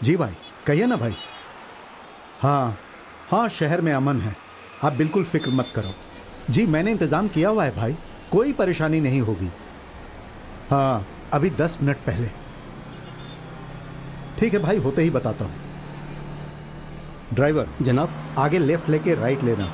जी भाई, कहिए ना भाई। हाँ हाँ, शहर में अमन है, आप बिल्कुल फिक्र मत करो। जी मैंने इंतज़ाम किया हुआ है भाई, कोई परेशानी नहीं होगी। हाँ अभी 10 मिनट पहले। ठीक है भाई, होते ही बताता हूँ। ड्राइवर जनाब। आगे लेफ्ट लेके राइट लेना।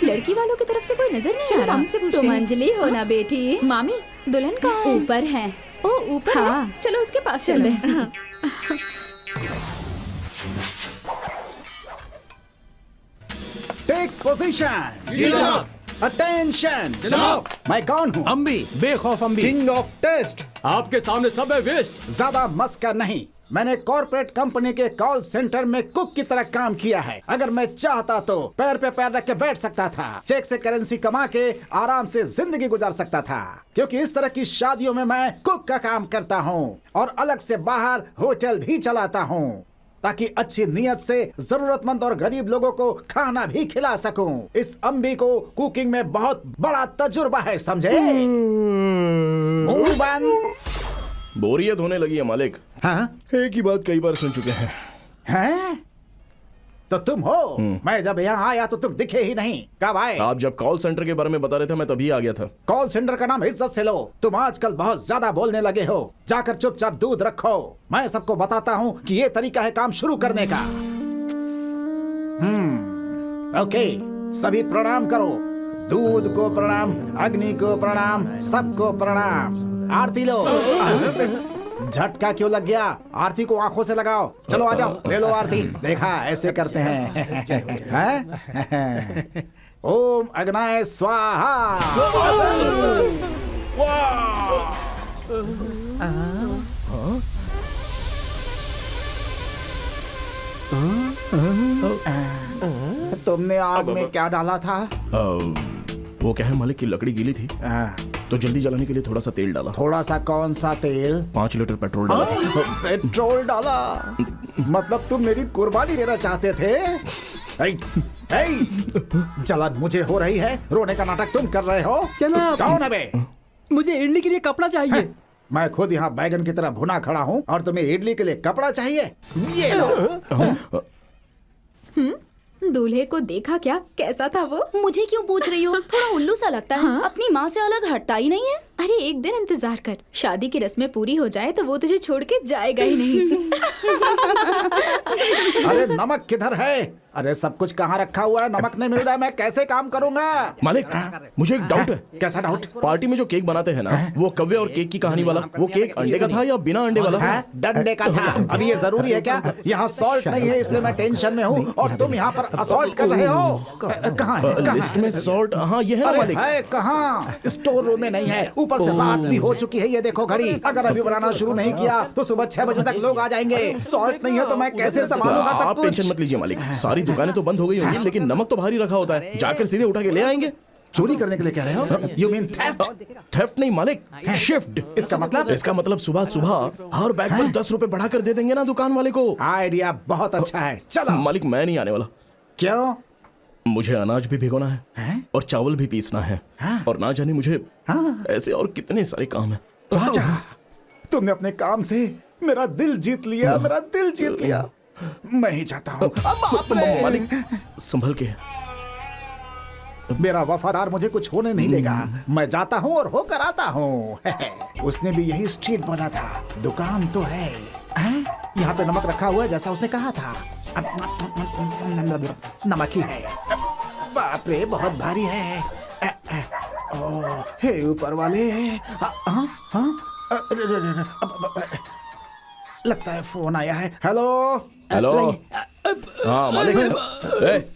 लड़की वालों की तरफ से कोई नजर नहीं आ रहा। हमसे पूछते तुम अंजलि हो ना बेटी? मामी दुल्हन कहाँ है? ऊपर है। ओ ऊपर हाँ। है? चलो उसके पास चलते हैं। Take position. जी जनाब। अटेंशन। जनाब। मैं कौन हूँ? अम्बी, बेखौफ अम्बी। King of test. आपके सामने सब है वेस्ट। ज्यादा मस्का नहीं। मैंने कॉर्पोरेट कंपनी के कॉल सेंटर में कुक की तरह काम किया है। अगर मैं चाहता तो पैर पे पैर रख के बैठ सकता था, चेक से करेंसी कमा के आराम से जिंदगी गुजार सकता था, क्योंकि इस तरह की शादियों में मैं कुक का काम करता हूँ और अलग से बाहर होटल भी चलाता हूँ, ताकि अच्छी नीयत से जरूरतमंद और गरीब लोगों को खाना भी खिला सकूं। इस अम्बी को कुकिंग में बहुत बड़ा तजुर्बा है, समझे? मुंह बंद। बोरियत होने लगी है मालिक। हाँ? एक ही बात कई बार सुन चुके हैं। हैं? तो तुम हो? मैं जब यहाँ आया तो तुम दिखे ही नहीं। कब आए? आप जब कॉल सेंटर के बारे में बता रहे थे मैं तभी आ गया था। कॉल सेंटर का नाम इज्जत से लो। तुम आजकल बहुत ज्यादा बोलने लगे हो। जाकर चुपचाप दूध रखो। मैं सबको बताता हूँ कि ये तरीका है काम शुरू करने का। ओके, सभी प्रणाम करो। दूध को प्रणाम, अग्नि को प्रणाम, सबको प्रणाम। आरती लो। झटका क्यों लग गया? आरती को आंखों से लगाओ। चलो आ जाओ, ले लो आरती। देखा ऐसे करते हैं, हैं? ओम अग्नाय स्वाहा। तुमने आग में क्या डाला था? वो क्या है मालिक की लकड़ी गीली थी तो जल्दी जलाने के लिए थोड़ा सा तेल डाला। थोड़ा सा कौन सा तेल? 5 लीटर पेट्रोल डाला था। पेट्रोल डाला? मतलब तुम मेरी कुर्बानी लेना चाहते थे? जलन मुझे हो रही है, रोने का नाटक तुम कर रहे हो। जनाब। कौन है बे? मुझे इडली के लिए कपड़ा चाहिए। मैं खुद यहाँ बैगन की तरह भुना खड़ा हूँ और तुम्हें इडली के लिए कपड़ा चाहिए? ये लो। दूल्हे को देखा क्या? कैसा था वो? मुझे क्यों पूछ रही हो? थोड़ा उल्लू सा लगता है। हाँ? अपनी माँ से अलग हटता ही नहीं है। अरे एक दिन इंतजार कर, शादी की रस्में पूरी हो जाए तो वो तुझे छोड़ के जाएगा ही नहीं। अरे नमक किधर है? अरे सब कुछ कहाँ रखा हुआ है? नमक नहीं मिल रहा है, मैं कैसे काम करूँगा? मालिक मुझे एक डाउट है। कैसा डाउट? पार्टी में जो केक बनाते हैं ना, वो कव्वे और केक की कहानी वाला, वो केक अंडे का था या बिना अंडे वाला? है? डंडे का था। अब ये जरूरी है क्या? यहाँ सॉल्ट नहीं है इसलिए मैं टेंशन में हूँ और तुम यहाँ पर असॉल्ट कर रहे हो। कहाँ है? कहाँ लिस्ट है? में सॉल्ट, हाँ ये है ना अरे मालिक। है कहाँ? स्टोर रूम में नहीं है। ऊपर से रात भी हो चुकी है, ये देखो घड़ी। अगर अभी बनाना शुरू नहीं किया तो सुबह 6 बजे तक लोग आ जाएंगे। सॉल्ट नहीं है तो मैं कैसे संभालूंगा सब आप टेंशन कुछ? मत लीजिए मालिक, सारी दुकानें तो बंद हो गई होंगी लेकिन नमक तो भारी रखा होता है, जाकर सीधे उठा के ले आएंगे। चोरी करने के लिए कह रहे हो? You mean theft? थेफ्ट नहीं मालिक, शिफ्ट। इसका मतलब? इसका मतलब सुबह सुबह हर बैग पर 10 रुपए बढ़ाकर दे देंगे ना दुकान वाले को। आइडिया बहुत अच्छा है। चलो। मालिक मैं नहीं आने वाला। क्यों? मुझे अनाज भी भिगोना है और चावल भी पीसना है और ना जाने मुझे ऐसे और कितने सारे काम है। राजा, तुमने अपने काम से मेरा दिल जीत लिया, मेरा दिल जीत लिया। मैं ही चाहता हूँ। मालिक संभल के। मेरा वफादार मुझे कुछ होने नहीं देगा। मैं जाता हूँ और होकर आता हूँ। उसने भी यही स्ट्रीट बोला था। दुकान तो है। यहाँ पे नमक रखा हुआ है जैसा उसने कहा था। नमक ही है। बाप रे बहुत भारी है। ओह, हे ऊपर वाले। लगता है फोन आया है। Hello hello. हाँ मालिक।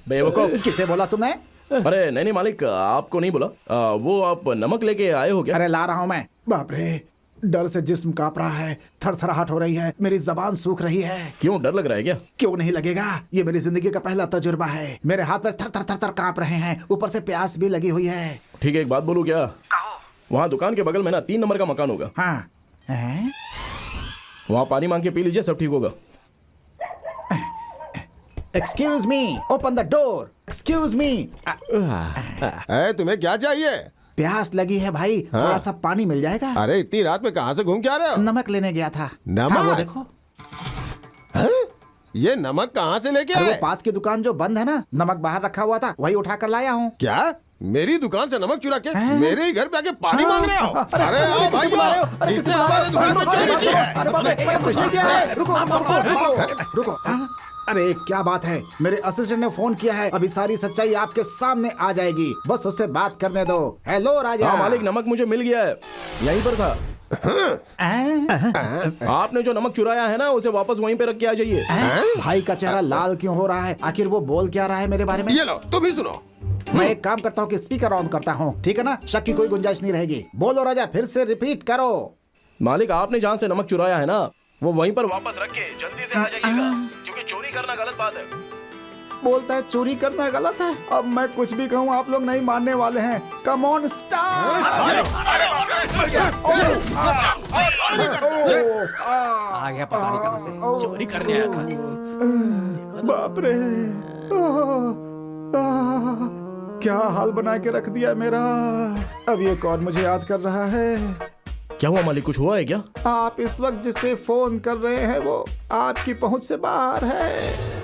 बेवकूफ। किसे बोला तुमने? अरे नहीं नहीं मालिक, आपको नहीं बोला। वो आप नमक लेके आए हो क्या? अरे ला रहा हूँ मैं। बाप रे डर से जिस्म कांप रहा है, थरथराहट हो रही है, मेरी जबान सूख रही है। क्यों, डर लग रहा है क्या? क्यों नहीं लगेगा, ये मेरी जिंदगी का पहला तजुर्बा है। मेरे हाथ में थर थर थर थर कांप रहे हैं, ऊपर से प्यास भी लगी हुई है। ठीक है एक बात बोलूं क्या? वहाँ दुकान के बगल में ना 3 नंबर का मकान होगा। हाँ हैं? वहाँ पानी मांग के पी लीजिए, सब ठीक होगा। Excuse me, open the door. Excuse me. तुम्हें क्या चाहिए? प्यास लगी है भाई, थोड़ा सा पानी मिल जाएगा? अरे इतनी रात में कहाँ से घूम के आ रहे हो? नमक लेने गया था। नमक? हाँ, वो देखो। ये नमक कहाँ से लेके अरे आए? वो पास की दुकान जो बंद है ना, नमक बाहर रखा हुआ था, वही उठा कर लाया हूँ। क्या मेरी दुकान से नमक चुरा के मेरे ही घर पे आके पानी मांग रहे हो? अरे आओ भाई, इससे हमारे दुकान में चोरी की है। अरे बाप रे, मैंने कुछ नहीं किया है। रुको रुको रुको रुको। हाँ? अरे क्या बात है, मेरे असिस्टेंट ने फोन किया है, अभी सारी सच्चाई आपके सामने आ जाएगी, बस उससे बात करने दो। हेलो राजा। हाँ मालिक, नमक मुझे मिल गया है, यहीं पर था। आपने जो नमक चुराया है ना उसे वापस वहीं पे रख के आ जाइए। भाई का चेहरा लाल क्यों हो रहा है? आखिर वो बोल क्या रहा है मेरे बारे में? ये लो तुम ही सुनो। मैं एक काम करता हूँ कि स्पीकर ऑन करता हूँ, ठीक है ना? शक की कोई गुंजाइश नहीं रहेगी। बोलो राजा, फिर से रिपीट करो। मालिक, आपने जहाँ से नमक चुराया है ना वो वहीं पर वापस रख के जल्दी से आ जाइएगा, क्योंकि चोरी करना गलत बात है। बोलता है चोरी करना गलत है। अब मैं कुछ भी कहूँ आप लोग नहीं मानने वाले हैं। Come on start. आ गया पता नहीं कहां से, चोरी करने आया था। बाप रे, क्या हाल बना के रख दिया मेरा। अब ये कौन मुझे याद कर रहा है? क्या हुआ मालिक, कुछ हुआ है क्या? आप इस वक्त जिससे फोन कर रहे हैं वो आपकी पहुंच से बाहर है।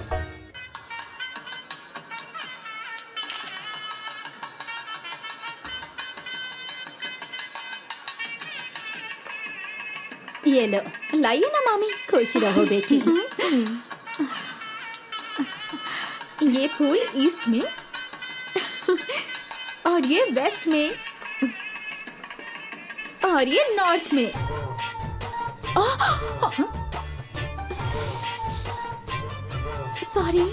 ये लो, लाइए ना मामी। खुश रहो बेटी। ये फूल ईस्ट में और ये वेस्ट में और ये नॉर्थ में। सॉरी।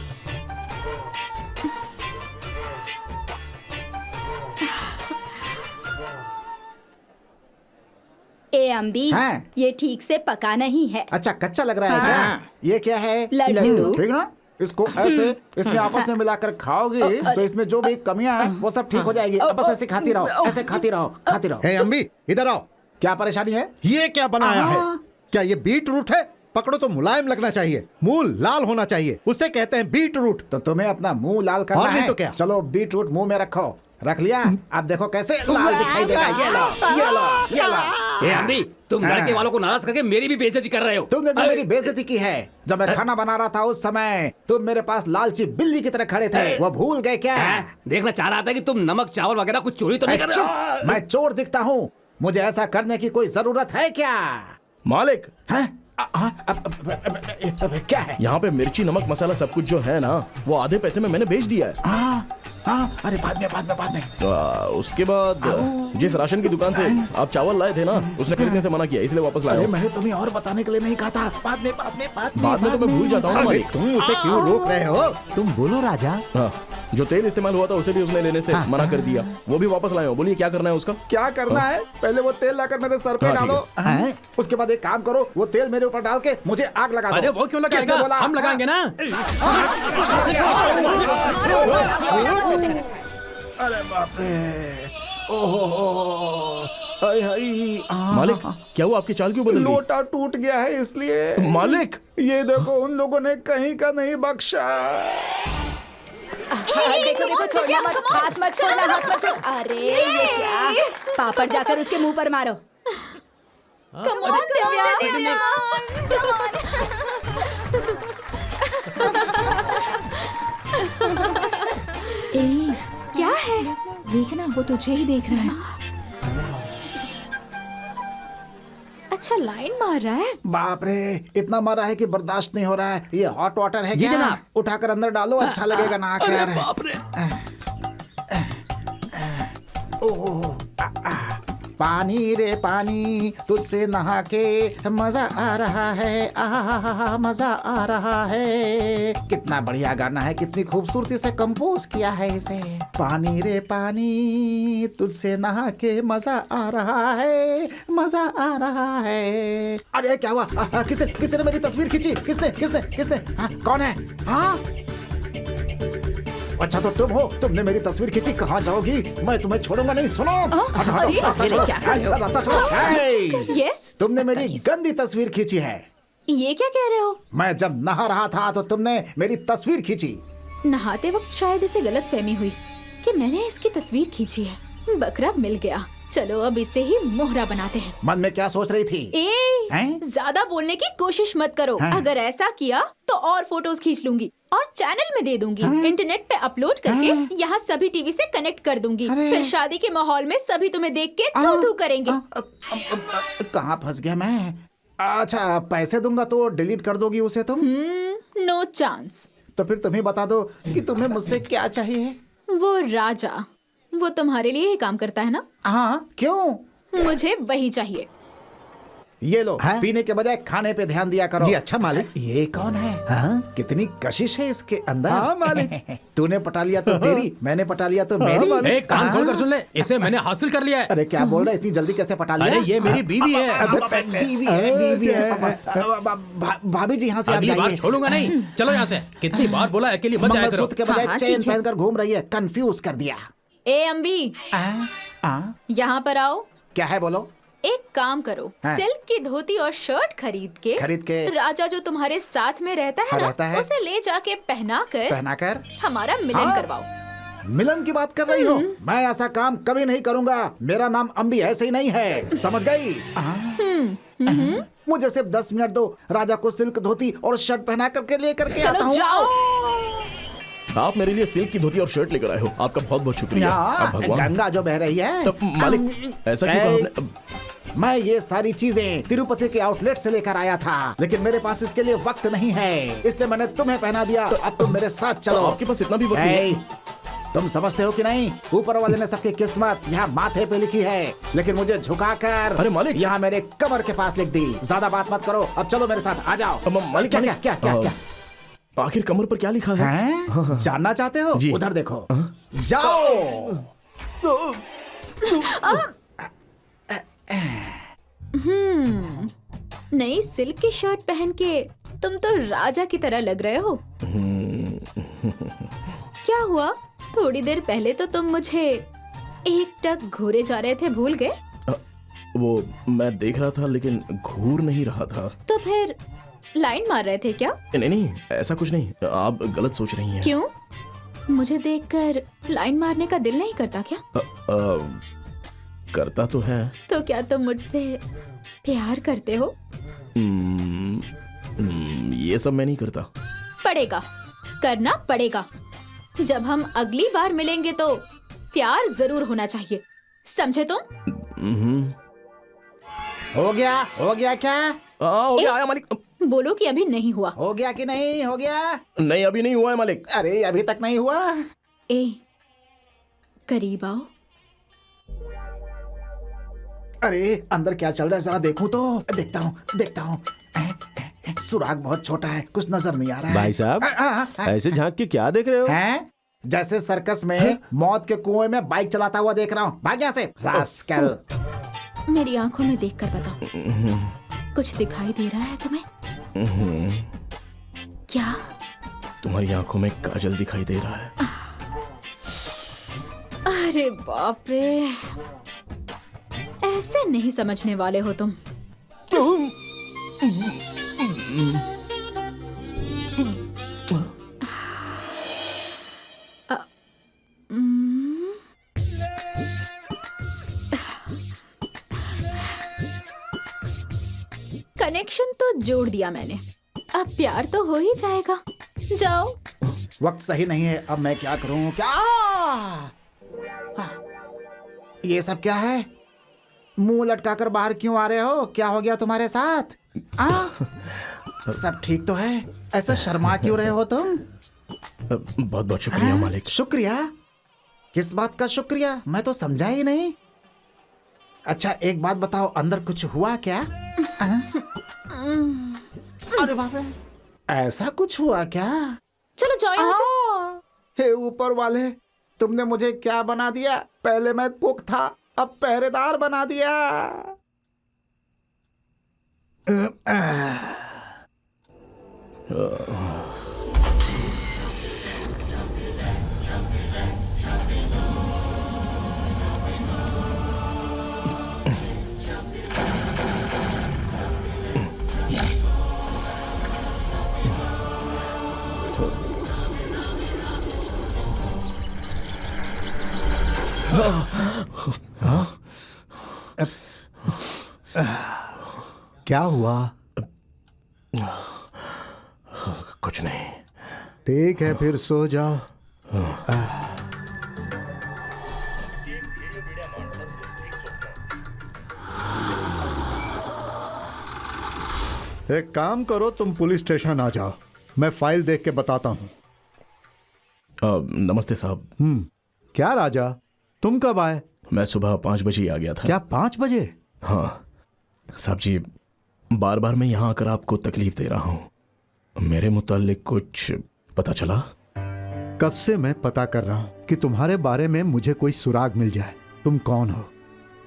ए अम्बी, हाँ? ये ठीक से पका नहीं है। अच्छा, कच्चा लग रहा है क्या? ये क्या है? लड्डू। ठीक ना? इसको ऐसे इसमें आपस में मिलाकर खाओगे तो इसमें जो भी कमियां हैं वो सब ठीक हो जाएगी। अब बस ऐसे खाती रहो, ऐसे खाती रहो, खाती रहो। हे अम्बी, इधर आओ। क्या परेशानी है? ये क्या बनाया है? क्या ये बीट रूट है? पकड़ो तो मुलायम लगना चाहिए, मुंह लाल होना चाहिए, उसे कहते हैं बीट रूट। तो तुम्हें अपना मुंह लाल करना और नहीं है तो क्या? चलो बीट रूट मुंह में रखो। रख लिया? अब देखो कैसे लाल दिखाई देगा। ये लो, ये लो, ये लो। ए अम्मी, तुम लड़के वालों को नाराज करके मेरी भी बेइज्जती कर रहे हो। तुमने भी मेरी बेइज्जती की है। जब मैं खाना बना रहा था उस समय तुम मेरे पास लालची बिल्ली की तरह खड़े थे। वो भूल गए क्या? देखना चाह रहा था कि तुम नमक चावल वगैरह कुछ चोरी तो नहीं कर रहे हो। मैं चोर दिखता हूँ? मुझे ऐसा करने की कोई जरूरत है क्या? मालिक, क्या है? यहाँ पे मिर्ची नमक मसाला सब कुछ जो है ना वो आधे पैसे में मैंने बेच दिया है। अरे बाद में। उसके बाद जिस राशन की दुकान से आप चावल लाए थे ना उसने खरीदने से मना किया, इसलिए वापस लाया अरे हूँ। मैंने तुम्हें और बताने के लिए नहीं कहा था। बाद में बाद में तो मैं भूल जाता हूँ ना अरे मालिक। तुम उसे क्यों रोक रहे हो? तुम बोलो राजा। हाँ, जो तेल इस्तेमाल हुआ था उसे भी उसने लेने से मना कर दिया, वो भी वापस लाया हूँ। बोलिए क्या करना है उसका? क्या करना है? पहले वो तेल लाकर मेरे सर पे हाँ, ठीक डालो। उसके बाद एक काम करो, वो तेल मेरे ऊपर डाल के मुझे आग लगा दो। अरे वो क्यों किसने लगाएगा? बोला? हम लगाएंगे ना। अरे बाप रे, ओहो, हाय हाय। मालिक, क्या हुआ? आपकी चाल क्यों बदल गई? लोटा टूट गया है इसलिए। मालिक, ये देखो उन लोगों ने कहीं का नहीं बख्शा। देखो छोड़ना मत, हाथ मत छोड़ना, हाथ मत छोड़। अरे ये क्या? पापड़ जाकर उसके मुंह पर मारो। Come on Divya. क्या है? देखना, वो तुझे ही देख रहा है। अच्छा लाइन मार रहा है। बाप रे, इतना मारा है कि बर्दाश्त नहीं हो रहा है। ये हॉट वाटर है जी क्या? जनाब। उठाकर अंदर डालो, अच्छा लगेगा ना। अरे बाप रे। पानी रे पानी, तुझसे नहा के मजा आ रहा है, आहा मजा आ रहा है। कितना बढ़िया गाना है, कितनी खूबसूरती से कंपोज किया है इसे। पानी रे पानी, तुझसे नहा के मजा आ रहा है, मजा आ रहा है। अरे क्या हुआ? किसने किसने मेरी तस्वीर खींची? किसने किसने किसने? कौन है? हाँ, अच्छा तो तुम हो। तुमने मेरी तस्वीर खींची। कहाँ जाओगी? मैं तुम्हें छोड़ूंगा नहीं। सुनो, हटो, रास्ता छोड़ो, रास्ता छोड़ो। यस। तुमने मेरी गंदी तस्वीर खींची है। ये क्या कह रहे हो? मैं जब नहा रहा था तो तुमने मेरी तस्वीर खींची। नहाते वक्त शायद इसे गलतफहमी हुई कि मैंने इसकी तस्वीर खींची है। बकरा मिल गया। चलो अब इसे ही मोहरा बनाते हैं। मन में क्या सोच रही थी? हैं? ज्यादा बोलने की कोशिश मत करो। अगर ऐसा किया तो और फोटोज खींच लूंगी और चैनल में दे दूंगी। इंटरनेट पे अपलोड करके यहाँ सभी टीवी से कनेक्ट कर दूंगी। फिर शादी के माहौल में सभी तुम्हें देख के थू थू करेंगे। कहाँ फंस गया मैं? अच्छा, पैसे दूंगा तो डिलीट कर दोगी उसे तुम? No chance. तो फिर तुम ही बता दो कि तुम्हें मुझसे क्या चाहिए। वो राजा, वो तुम्हारे लिए ही काम करता है ना? हाँ, क्यों? मुझे वही चाहिए। ये लो, हैं? पीने के बजाय खाने पे ध्यान दिया करो। जी अच्छा मालिक। ये कौन है? हाँ? कितनी कशिश है इसके अंदर। हाँ, मालिक। तूने पटा लिया तो तेरी, मैंने पटा लिया तो मेरी। ए, कान खोल कर सुन ले, इसे मैंने हासिल कर लिया है। अरे क्या बोल रहा है, इतनी जल्दी कैसे पटा लिया? अरे ये मेरी बीवी है। बीवी है, बीवी है। भाभी जी यहाँ से आप अगली बार जाइए। छोड़ूंगा नहीं, चलो यहाँ से। कितनी बार बोला है अकेली मत जाया करो। मंगलसूत्र के बजाय हाँ, चेन ठीक है। पहनकर घूम रही है, कंफ्यूज कर दिया। ए अम्बी, यहाँ पर आओ। क्या है बोलो? एक काम करो, हाँ। सिल्क की धोती और शर्ट खरीद के राजा जो तुम्हारे साथ में रहता है रहता ना, है। उसे ले जाके पहनाकर पहनाकर हमारा मिलन हाँ। करवाओ। मिलन की बात कर रही हो? मैं ऐसा काम कभी नहीं करूंगा। मेरा नाम अम्बी ऐसे ही नहीं है, समझ गई? मुझे सिर्फ 10 मिनट दो, राजा को सिल्क धोती और शर्ट पहना करके लेकर के आता चलो हूँ। जाओ। आप मेरे लिए सिल्क की धोती और शर्ट लेकर आए हो, आपका बहुत बहुत शुक्रिया। आप यहाँ भगवान। गंगा जो बह रही है। तब मालिक, ऐसा क्यों कहा आपने? मैं ये सारी चीजें तिरुपति के आउटलेट से लेकर आया था, लेकिन मेरे पास इसके लिए वक्त नहीं है, इसलिए मैंने तुम्हें पहना दिया। तो अब तुम मेरे साथ चलो। आपके पास इतना भी वक्त नहीं है? तुम समझते हो कि नहीं, ऊपर वाले ने सबकी किस्मत यहाँ माथे पे लिखी है, लेकिन मुझे झुकाकर अरे मालिक। यहाँ मेरे कमर के पास लिख दी। ज्यादा बात मत करो, अब चलो मेरे साथ, आ जाओ। मालिक, क्या मालिक। क्या क्या क्या क्या आखिर कमर पर क्या लिखा है? हैं? जानना चाहते हो? जी। उधर देखो, जाओ। नई सिल्क की शर्ट पहन के तुम तो राजा की तरह लग रहे हो। क्या हुआ? थोड़ी देर पहले तो तुम मुझे एकटक घूरे जा रहे थे, भूल गए? वो मैं देख रहा था, लेकिन घूर नहीं रहा था। तो फिर लाइन मार रहे थे क्या? नहीं नहीं, ऐसा कुछ नहीं, आप गलत सोच रही हैं। क्यों? मुझे देखकर लाइन मारने का दिल नहीं करता क्या? करता तो है। तो क्या तुम मुझसे प्यार करते हो? ये सब मैं नहीं करता। पड़ेगा, करना पड़ेगा। जब हम अगली बार मिलेंगे तो प्यार जरूर होना चाहिए, समझे तुम? हो गया क्या? हो गया, आया मालिक। बोलो कि अभी नहीं हुआ। हो गया कि नहीं हो गया? नहीं, अभी नहीं हुआ है मालिक। अरे अभी तक नहीं हुआ। ए, करीब आओ। अरे अंदर क्या चल रहा है, जरा देखूं तो। देखता हूँ। सुराग बहुत छोटा है, कुछ नजर नहीं आ रहा है। भाई साहब, ऐसे झांक के क्या देख रहे हो? हैं? जैसे सर्कस में मौत के कुएं में बाइक चलाता हुआ देख रहा हूँ। भाग यहाँ से, रास्कल। मेरी आंखों में देखकर बताओ, कुछ दिखाई दे रहा है तुम्हें? क्या? तुम्हारी आंखों में काजल दिखाई दे रहा है। अरे बाप रे, ऐसे नहीं समझने वाले हो तुम। कनेक्शन तो जोड़ दिया मैंने, अब प्यार तो हो ही जाएगा। जाओ। वक्त सही नहीं है, अब मैं क्या करूं? क्या ये सब क्या है? मुंह लटकाकर बाहर क्यों आ रहे हो? क्या हो गया तुम्हारे साथ? सब ठीक तो है? ऐसा शर्मा क्यों रहे हो तुम? बहुत बहुत शुक्रिया मालिक। शुक्रिया? किस बात का शुक्रिया? मैं तो समझा ही नहीं। अच्छा एक बात बताओ, अंदर कुछ हुआ क्या? अरे बाप रे, ऐसा कुछ हुआ क्या? चलो जाओ यहाँ से। हे ऊपर वाले, तुमने मुझे क्या बना दिया? पहले मैं कुक था, अब पहरेदार बना दिया। क्या हुआ? कुछ नहीं। ठीक है, फिर सो जाओ। एक काम करो, तुम पुलिस स्टेशन आ जाओ, मैं फाइल देख के बताता हूँ। नमस्ते साहब। क्या राजा, तुम कब आए? मैं सुबह 5 बजे आ गया था। क्या 5 बजे? हाँ साहब जी, बार बार मैं यहाँ आकर आपको तकलीफ दे रहा हूँ। मेरे मुतालिक कुछ पता चला? कब से मैं पता कर रहा हूं कि तुम्हारे बारे में मुझे कोई सुराग मिल जाए। तुम कौन हो,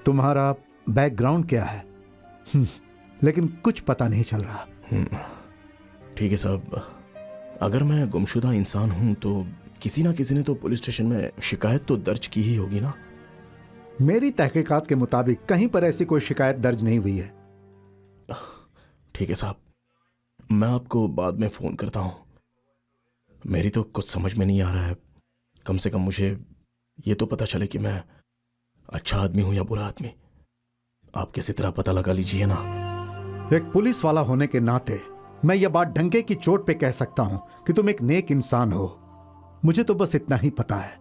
तुम्हारा बैकग्राउंड क्या है, लेकिन कुछ पता नहीं चल रहा। ठीक है साहब, अगर मैं गुमशुदा इंसान हूं तो किसी ना किसी ने तो पुलिस स्टेशन में शिकायत तो दर्ज की ही होगी ना। मेरी तहकीकात के मुताबिक कहीं पर ऐसी कोई शिकायत दर्ज नहीं हुई है। ठीक है साहब, मैं आपको बाद में फोन करता हूं। मेरी तो कुछ समझ में नहीं आ रहा है। कम से कम मुझे ये तो पता चले कि मैं अच्छा आदमी हूं या बुरा आदमी। आप किसी तरह पता लगा लीजिए ना। एक पुलिस वाला होने के नाते मैं यह बात डंके की चोट पे कह सकता हूं कि तुम एक नेक इंसान हो। मुझे तो बस इतना ही पता है।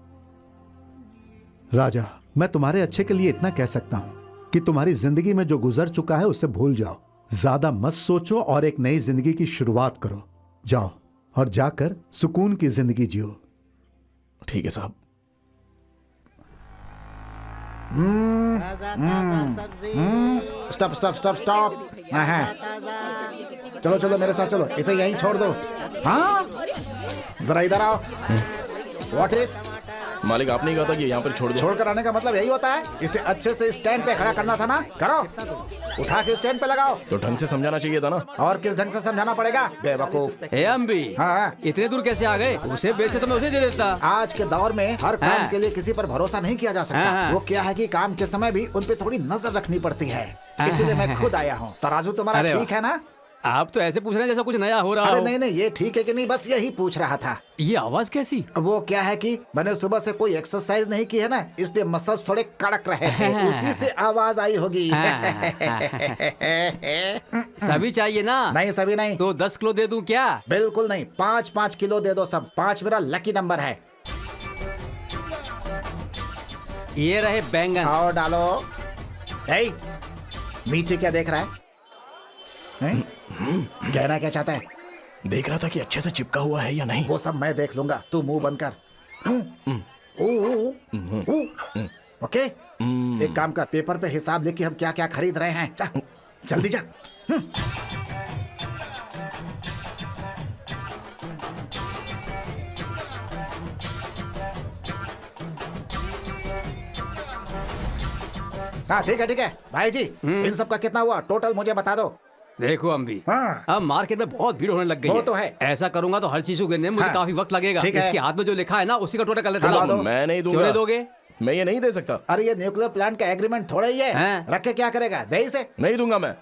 राजा, मैं तुम्हारे अच्छे के लिए इतना कह सकता हूं कि तुम्हारी जिंदगी में जो गुजर चुका है उसे भूल जाओ, ज्यादा मत सोचो और एक नई जिंदगी की शुरुआत करो। जाओ और जाकर सुकून की जिंदगी जियो। ठीक है साहब। Stop stop stop stop. चलो चलो मेरे साथ चलो, इसे यहीं छोड़ दो। हाँ, जरा इधर आओ। What is? मालिक, आपने कहा था कि यहाँ पर छोड़ दो। छोड़कर आने का मतलब यही होता है? इसे अच्छे से स्टैंड पे खड़ा करना था ना। करो, उठा के स्टैंड पे लगाओ। तो ढंग से समझाना चाहिए था ना। और किस ढंग से समझाना पड़ेगा, बेवकूफ? ए अम्बी, हाँ, इतने दूर कैसे आ गए? उसे बेचे तो मैं उसे दे देता। आज के दौर में हर काम हाँ। के लिए किसी पर भरोसा नहीं किया जा सकता। हाँ। वो क्या है कि काम के समय भी उन पे थोड़ी नजर रखनी पड़ती है। इसीलिए मैं खुद आया हूँ। तराजू तुम्हारा अरे ठीक है ना? आप तो ऐसे पूछ रहे हैं जैसा कुछ नया हो रहा अरे हो। नहीं नहीं, ये ठीक है कि नहीं, बस यही पूछ रहा था। ये आवाज कैसी? वो क्या है कि मैंने सुबह से कोई एक्सरसाइज नहीं की है ना, इसलिए मसल्स थोड़े कड़क रहे हैं, उसी से आवाज आई होगी। सभी चाहिए ना? नहीं, सभी नहीं। तो 10 किलो दे दूं क्या? बिल्कुल नहीं, 5-5 किलो दे दो सब। 5 मेरा लकी नंबर है। ये रहे बैंगन। आओ डालो। ए, नीचे क्या देख रहा है? कहना क्या चाहता है? देख रहा था कि अच्छे से चिपका हुआ है या नहीं। वो सब मैं देख लूंगा, तू मुंह बंद कर। ओके, एक काम कर, पेपर पे हिसाब लिख के हम क्या क्या खरीद रहे हैं। जा, जल्दी जा। हाँ ठीक है ठीक है भाई जी, इन सब का कितना हुआ टोटल मुझे बता दो। देखो अम्बी, हाँ। अब मार्केट में बहुत भीड़ होने लग गई वो है। तो है। ऐसा करूंगा तो हर चीज को गिनने में मुझे हाँ। काफी वक्त लगेगा। ठीक है। इसके हाथ में जो लिखा है ना उसी का टोटल कर लेता हाँ, हूँ। दो। मैं नहीं क्यों दूंगा। नहीं दोगे? मैं ये नहीं दे सकता। अरे ये न्यूक्लियर प्लांट का एग्रीमेंट थोड़ा ही है, हाँ। रख के क्या करेगा, दे इसे। नहीं दूंगा मैं।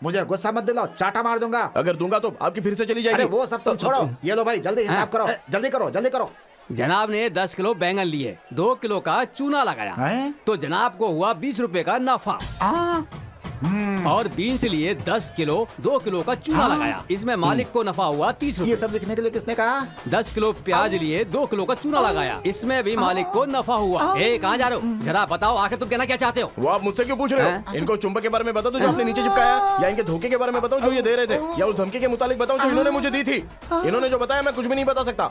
मुझे गुस्सा मत दिलाओ, चाटा मार दूंगा। अगर दूंगा तो आपकी फिर से चली अरे जाएगी। वो सब तुम छोड़ो, ये लो भाई, जल्दी हिसाब करो, जल्दी करो जल्दी करो। जनाब ने 10 किलो बैंगन लिए, 2 किलो का चूना लगाया, हैं? तो जनाब को हुआ 20 रुपए का नफा। और बीन्स लिए 10 किलो, 2 किलो का चूना लगाया, इसमें मालिक को नफा हुआ 30 ये रुपए। सब लिखने के लिए किसने कहा? 10 किलो प्याज लिए, 2 किलो का चूना लगाया, इसमें भी मालिक को नफा हुआ। कहाँ जा रहे हो? जरा बताओ आखिर तुम कहना क्या चाहते हो? वो आप मुझसे क्यों पूछ रहे हो? इनको चुंबक के बारे में बताओ जो आपने नीचे चिपकाया, या इनके धोखे के बारे में बताओ जो ये दे रहे थे, या उस धमकी के मुतालिक बताओ जो इन्होंने मुझे दी थी। इन्होंने जो बताया मैं कुछ भी नहीं बता सकता।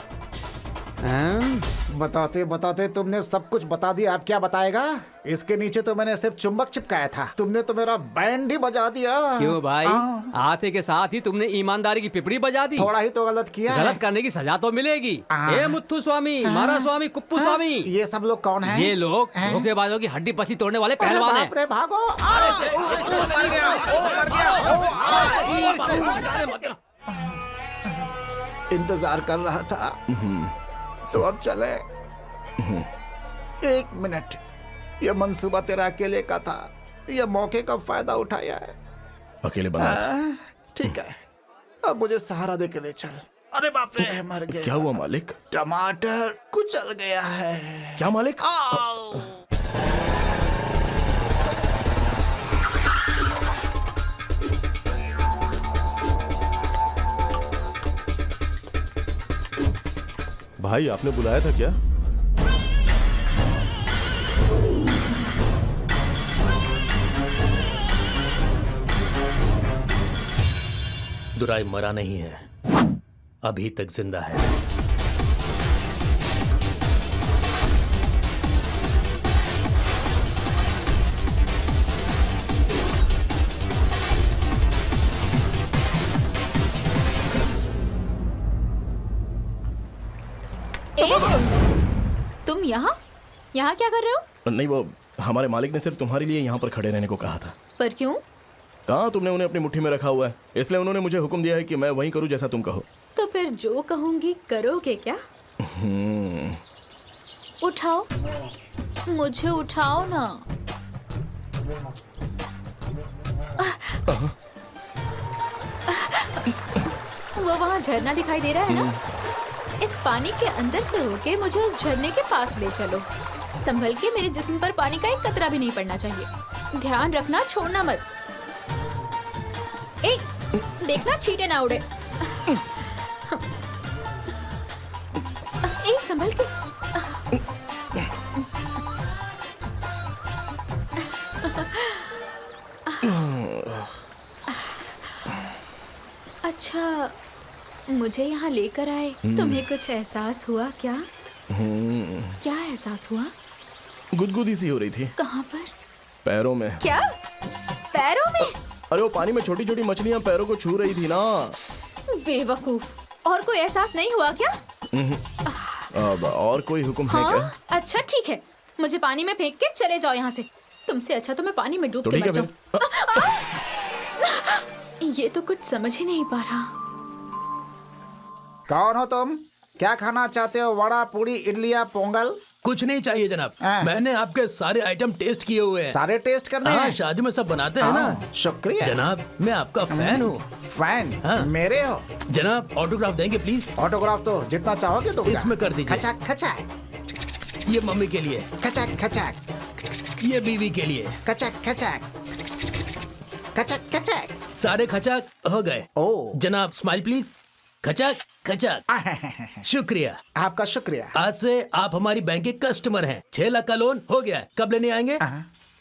बताते बताते तुमने सब कुछ बता दिया, अब क्या बताएगा? इसके नीचे तो मैंने सिर्फ चुंबक चिपकाया था, तुमने तो मेरा बैंड ही बजा दिया। क्यों भाई, आते के साथ ही तुमने ईमानदारी की पिपड़ी बजा दी। थोड़ा ही तो गलत किया है। गलत करने की सजा तो मिलेगी। ए मुत्थु स्वामी, मारा स्वामी, कुप्पू स्वामी, ये सब लोग कौन हैं? ये लोग धोखेबाजों की हड्डी पसी तोड़ने वाले पहलवान हैं। बाप रे, भागो। इंतजार कर रहा था, तो अब चले। 1 मिनट, ये मंसूबा तेरा अकेले का था, ये मौके का फायदा उठाया है। अकेले बना था। ठीक है, अब मुझे सहारा दे के ले चल। अरे बाप रे, मर गया। क्या हुआ मालिक? टमाटर कुचल गया है। क्या मालिक? आओ। भाई आपने बुलाया था क्या? दुराई मरा नहीं है, अभी तक जिंदा है। तुम यहाँ यहाँ क्या कर रहे हो? नहीं, वो हमारे मालिक ने सिर्फ तुम्हारे लिए यहाँ पर खड़े रहने को कहा था। पर क्यों? कहाँ तुमने उन्हें अपनी मुट्ठी में रखा हुआ है, इसलिए उन्होंने मुझे हुक्म दिया है कि मैं वही करूँ जैसा तुम कहो। तो फिर जो कहूंगी करोगे क्या? उठाओ, मुझे उठाओ ना। वो वहाँ झरना दिखाई दे रहा है ना? इस पानी के अंदर से होके मुझे उस झरने के पास ले चलो। संभल के, मेरे जिस्म पर पानी का एक कतरा भी नहीं पड़ना चाहिए। ध्यान रखना, छोड़ना मत। ए, देखना छींटे ना उड़े। ए, संभल के। अच्छा, मुझे यहाँ लेकर आए, तुम्हें कुछ एहसास हुआ क्या? क्या एहसास हुआ? गुदगुदी सी हो रही थी। कहाँ पर? पैरों में। क्या? पैरों में? अरे वो पानी में छोटी छोटी मछलियाँ पैरों को छू रही थी ना। बेवकूफ, और कोई एहसास नहीं हुआ क्या? अब और कोई हुक्म है हाँ? क्या? अच्छा ठीक है, मुझे पानी में फेंक के चले जाओ यहाँ से। तुमसे अच्छा तो मैं पानी में डूब तो के ठीक मर है जाऊं। ये तो कुछ समझ ही नहीं पा रहा। कौन हो तुम? क्या खाना चाहते हो? वड़ा, पूड़ी, इडली या पोंगल? कुछ नहीं चाहिए जनाब। हाँ। मैंने आपके सारे आइटम टेस्ट किए हुए हैं। सारे टेस्ट करने हाँ, हैं? शादी में सब बनाते हैं ना। शुक्रिया जनाब, मैं आपका फैन हूँ। फैन? हाँ। मेरे हो? जनाब, ऑटोग्राफ देंगे प्लीज? ऑटोग्राफ तो जितना चाहोगे तुम। इसमें कर दीजिए। खचाक खचाक, ये मम्मी के लिए, खचाक खचाक, ये बीवी के लिए। खचाक खचाक, खचाक खचाक। सारे खचाक हो गए। ओ। जनाब, स्माइल प्लीज। खचाक खचाक। शुक्रिया। आपका शुक्रिया। आज से आप हमारी बैंक के कस्टमर हैं। 6 लाख का लोन हो गया है। कब लेने आएंगे?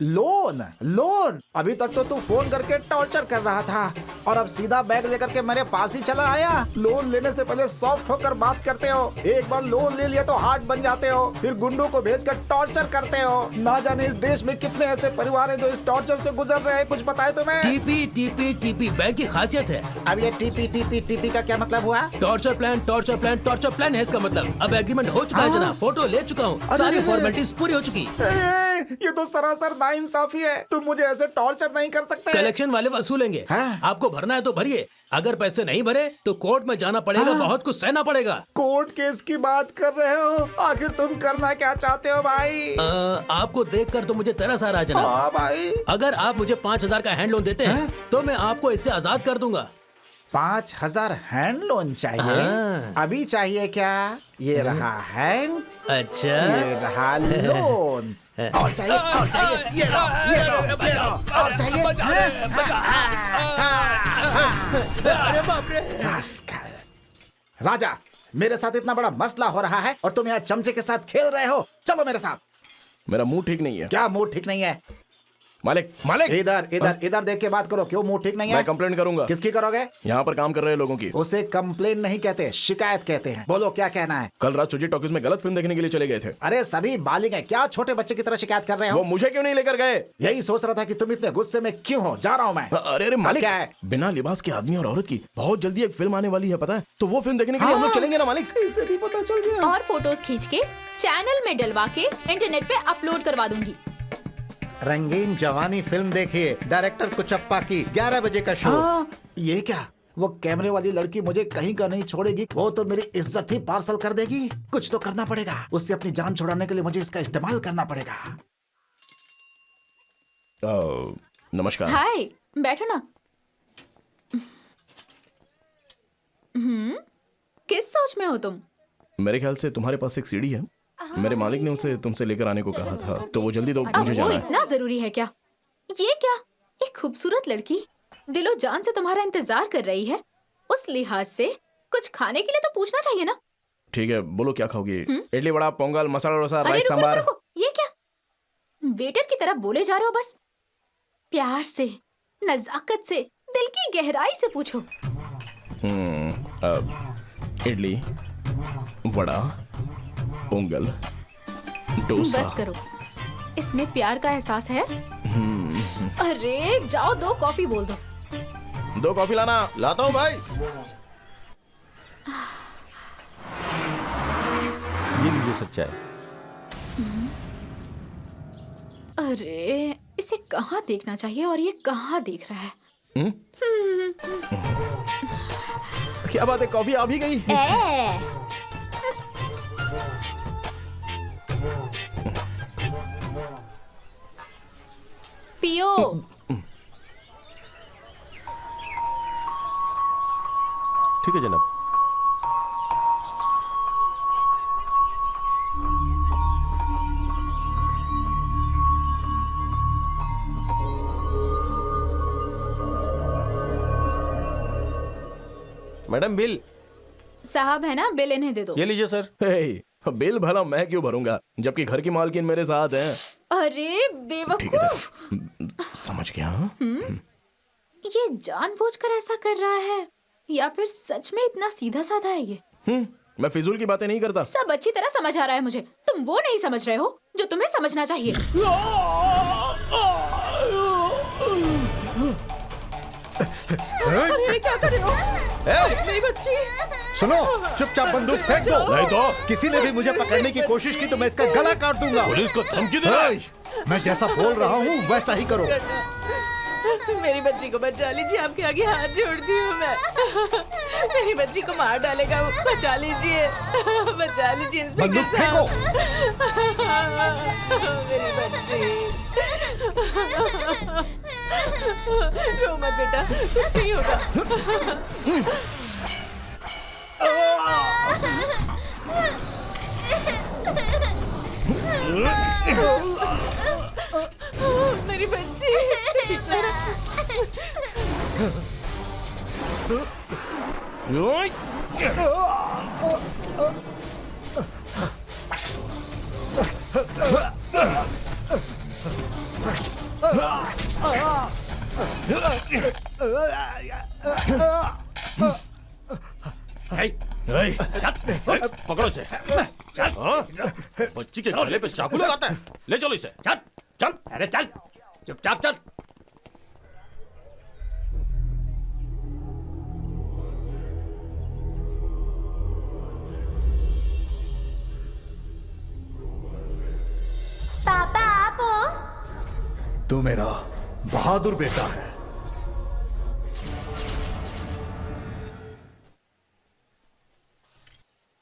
लोन? लोन? अभी तक तो तू फोन करके टॉर्चर कर रहा था और अब सीधा बैग लेकर के मेरे पास ही चला आया। लोन लेने से पहले सॉफ्ट होकर बात करते हो। एक बार लोन ले लिया तो हार्ड बन जाते हो, फिर गुंडों को भेजकर टॉर्चर करते हो। ना जाने इस देश में कितने ऐसे परिवार हैं जो इस टॉर्चर से गुजर रहे हैं। कुछ बताए तुम्हें? टीपी टीपी टीपी बैंक की खासियत है। अब ये टीपी टीपी टीपी का क्या मतलब हुआ? Torture plan, torture plan, torture plan है इसका मतलब। अब एग्रीमेंट हो चुका है जनाब, फोटो ले चुका हूँ, सारी फॉर्मेलिटीज पूरी हो चुकी। ये तो सरासर नाइंसाफी है। तुम मुझे ऐसे टॉर्चर नहीं कर सकते। कलेक्शन वाले वसूलेंगे। हाँ? आपको भरना है तो भरिए, अगर पैसे नहीं भरे तो कोर्ट में जाना पड़ेगा। बहुत कुछ सहना पड़ेगा। कोर्ट केस की बात कर रहे हो? आखिर तुम करना क्या चाहते हो भाई? आपको देखकर तो मुझे तरस आ रहा है जनाब। हाँ भाई। अगर आप मुझे 5,000 का हैंड लोन देते हैं तो मैं आपको इससे आजाद कर दूंगा। 5,000 हैंड लोन चाहिए? हाँ। अभी चाहिए क्या? ये रहा हैंड, अच्छा, ये रहा लोन। और चाहिए? और चाहिए? ये लो, ये लो, ये लो। और चाहिए? रास्कल। राजा, मेरे साथ इतना बड़ा मसला हो रहा है और तुम यहाँ चमचे के साथ खेल रहे हो। चलो मेरे साथ। मेरा मुंह ठीक नहीं है। क्या मुंह ठीक नहीं है? मालिक, मालिक, इधर इधर इधर देख के बात करो। क्यों मुंह ठीक नहीं है? मैं कंप्लेंट करूंगा। किसकी करोगे? यहाँ पर काम कर रहे लोगों की। उसे कंप्लेन नहीं कहते, शिकायत कहते हैं। बोलो क्या कहना है? कल रात सुजी टॉकीज में गलत फिल्म देखने के लिए चले गए थे। अरे सभी बालिग हैं, क्या छोटे बच्चे की तरह शिकायत कर रहे वो हो? मुझे क्यों नहीं लेकर गए? यही सोच रहा था कि तुम इतने गुस्से में क्यों हो। जा रहा हूँ मैं। अरे अरे मालिक, क्या है? बिना लिबास के आदमी और औरत की बहुत जल्दी एक फिल्म आने वाली है, पता है? तो वो फिल्म देखने के लिए हम लोग चलेंगे ना मालिक? इसे भी पता चल गया। और फोटोज खींच के चैनल में डलवा के इंटरनेट पे अपलोड करवा दूंगी। रंगीन जवानी फिल्म देखिए, डायरेक्टर कुचप्पा की 11 बजे का शो। हाँ, ये क्या? वो कैमरे वाली लड़की मुझे कहीं का नहीं छोड़ेगी। वो तो मेरी इज्जत ही पार्सल कर देगी। कुछ तो करना पड़ेगा। उससे अपनी जान छुड़ाने के लिए मुझे इसका इस्तेमाल करना पड़ेगा। नमस्कार। हाय, बैठो ना। किस सोच में हो तुम? मेरे ख्याल से तुम्हारे पास एक सीडी है। मेरे मालिक ने उसे तुमसे लेकर आने को कहा था, तो वो जल्दी दो, अब मुझे वो जाना है। इतना जरूरी है क्या? ये क्या? एक खूबसूरत लड़की दिलो जान से तुम्हारा इंतजार कर रही है। उस लिहाज से कुछ खाने के लिए तो पूछना चाहिए ना। ठीक है, बोलो क्या खाओगी? इडली, वड़ा, पोंगल, मसाला डोसा, अरे राइस, रुको, सांबार। रुको, रुको, ये क्या? वेटर की तरह बोले जा रहे हो। बस प्यार से, नजाकत से, दिल की गहराई से पूछो। इडली, वड़ा, पोंगल, डोसा। बस करो, इसमें प्यार का एहसास है? अरे जाओ, 2 कॉफी बोल दो। 2 कॉफी लाना। लाता हूँ भाई। ये लीजिए सर चाय। अरे इसे कहाँ देखना चाहिए और ये कहाँ देख रहा है? क्या बात है, कॉफी आ भी गई। पियो। ठीक है जनाब। Madam bill. साहब है ना, बिल इन्हें दे दो। ये लीजिए सर। हे, बिल भला मैं क्यों भरूंगा जबकि घर की मालकिन मेरे साथ है। अरे ठीक है बेवकूफ, समझ गया। हाँ? ये जानबूझकर ऐसा कर रहा है या फिर सच में इतना सीधा साधा है ये? मैं फिजूल की बातें नहीं करता। सब अच्छी तरह समझ आ रहा है मुझे। तुम वो नहीं समझ रहे हो जो तुम्हें समझना चाहिए। अरे क्या कर रहे हो? मेरी बच्ची। सुनो, चुपचाप बंदूक फेंक दो, नहीं तो किसी ने भी मुझे पकड़ने की कोशिश की तो मैं इसका गला काट दूंगा। पुलिस को धमकी दे रहा है। मैं जैसा बोल रहा हूँ वैसा ही करो। मेरी बच्ची को बचा लीजिए, आपके आगे हाथ जोड़ती हूँ मैं। मेरी बच्ची को मार डालेगा वो, बचा लीजिए, बचा लीजिए इंस्पेक्टर बंदूक साहब। फेंको। मेरी बच्ची, रो मत बेटा, कुछ नहीं होगा। मेरी बच्ची। पकड़ो इसे। हाँ? बच्ची के गले पे चाकू लगाता है। ले चलो इसे। चल चल, अरे चल, चुपचाप चल। पापा आप हो? तू मेरा बहादुर बेटा है।